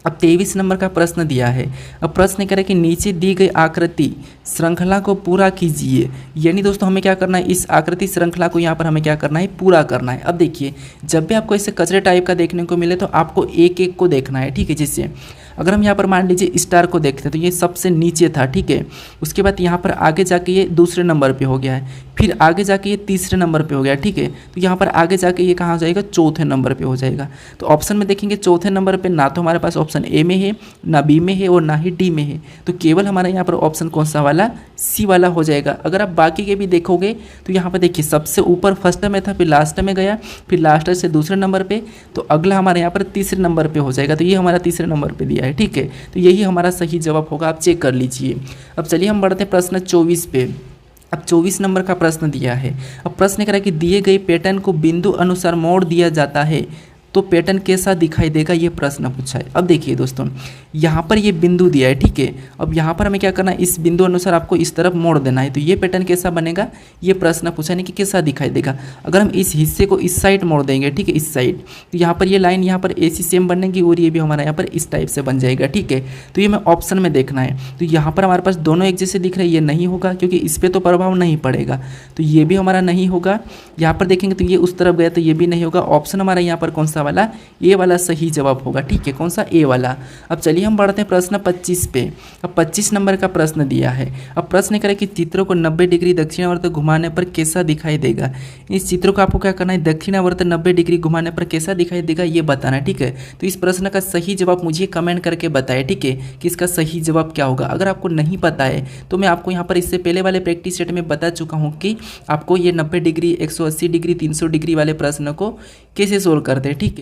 अब 23 नंबर का प्रश्न दिया है। अब प्रश्न करें कि नीचे दी गई आकृति श्रृंखला को पूरा कीजिए। यानी दोस्तों हमें क्या करना है, इस आकृति श्रृंखला को यहाँ पर हमें क्या करना है, पूरा करना है। अब देखिए, जब भी आपको ऐसे कचरे टाइप का देखने को मिले तो आपको एक एक को देखना है। ठीक है, जिससे अगर हम यहाँ पर मान लीजिए स्टार को देखते हैं तो ये सबसे नीचे था। ठीक है, उसके बाद यहाँ पर आगे जाके ये दूसरे नंबर पे हो गया है, फिर आगे जाके ये तीसरे नंबर पे हो गया। ठीक है, तो यहाँ पर आगे जाके ये कहाँ हो जाएगा, चौथे नंबर पे हो जाएगा। तो ऑप्शन में देखेंगे चौथे नंबर पे ना तो हमारे पास ऑप्शन ए में है, ना बी में है और ना ही डी में है, तो केवल हमारा यहाँ पर ऑप्शन कौन सा वाला, सी वाला हो जाएगा। अगर आप बाकी के भी देखोगे तो यहाँ पर देखिए सबसे ऊपर फर्स्ट में था, फिर लास्ट में गया, फिर लास्ट से दूसरे नंबर पे, तो अगला हमारे यहाँ पर तीसरे नंबर पे हो जाएगा। तो ये हमारा तीसरे नंबर पे दिया है। ठीक है, तो यही हमारा सही जवाब होगा, आप चेक कर लीजिए। अब चलिए हम बढ़ते हैं प्रश्न 24 पे। अब 24 नंबर का प्रश्न दिया है। अब प्रश्न करा कि दिए गए पैटर्न को बिंदु अनुसार मोड़ दिया जाता है तो पैटर्न कैसा दिखाई देगा, ये प्रश्न पूछा है। अब देखिए दोस्तों, यहाँ पर ये बिंदु दिया है। ठीक है, अब यहाँ पर हमें क्या करना है, इस बिंदु अनुसार आपको इस तरफ मोड़ देना है, तो ये पैटर्न कैसा बनेगा, ये प्रश्न पूछा नहीं कि कैसा दिखाई देगा। अगर हम इस हिस्से को इस साइड मोड़ देंगे, ठीक है, इस साइड, तो यहाँ पर ये लाइन यहाँ पर ऐसी सेम बनेगी और ये भी हमारा यहाँ पर इस टाइप से बन जाएगा। ठीक है, तो ये हमें ऑप्शन में देखना है। तो यहाँ पर हमारे पास दोनों एक जैसे दिख रहे हैं, ये नहीं होगा क्योंकि इस पर तो प्रभाव नहीं पड़ेगा, तो ये भी हमारा नहीं होगा। यहाँ पर देखेंगे तो ये उस तरफ गया तो ये भी नहीं होगा। ऑप्शन हमारा यहाँ पर कौन सा वाला, ए वाला सही जवाब होगा। ठीक है, कौन सा, ए वाला। अब चलिए हम बढ़ते हैं प्रश्न 25 पे। अब 25 नंबर का प्रश्न दिया है। अब प्रश्न करें कि चित्रों को 90 डिग्री दक्षिणावर्त घुमाने पर कैसा दिखाई देगा। इस चित्रों को आपको क्या करना है, दक्षिणावर्त 90 डिग्री घुमाने पर कैसा दिखाई देगा, ये बताना है। ठीक है, तो इस प्रश्न का सही जवाब मुझे कमेंट करके बताएं। ठीक है, कि इसका सही जवाब क्या होगा। अगर आपको नहीं पता है तो मैं आपको यहाँ पर इससे पहले वाले प्रैक्टिस सेट में बता चुका हूँ कि आपको ये 90 डिग्री, 180 डिग्री, 300 डिग्री वाले प्रश्न को कैसे सोल्व करते हैं। ठीक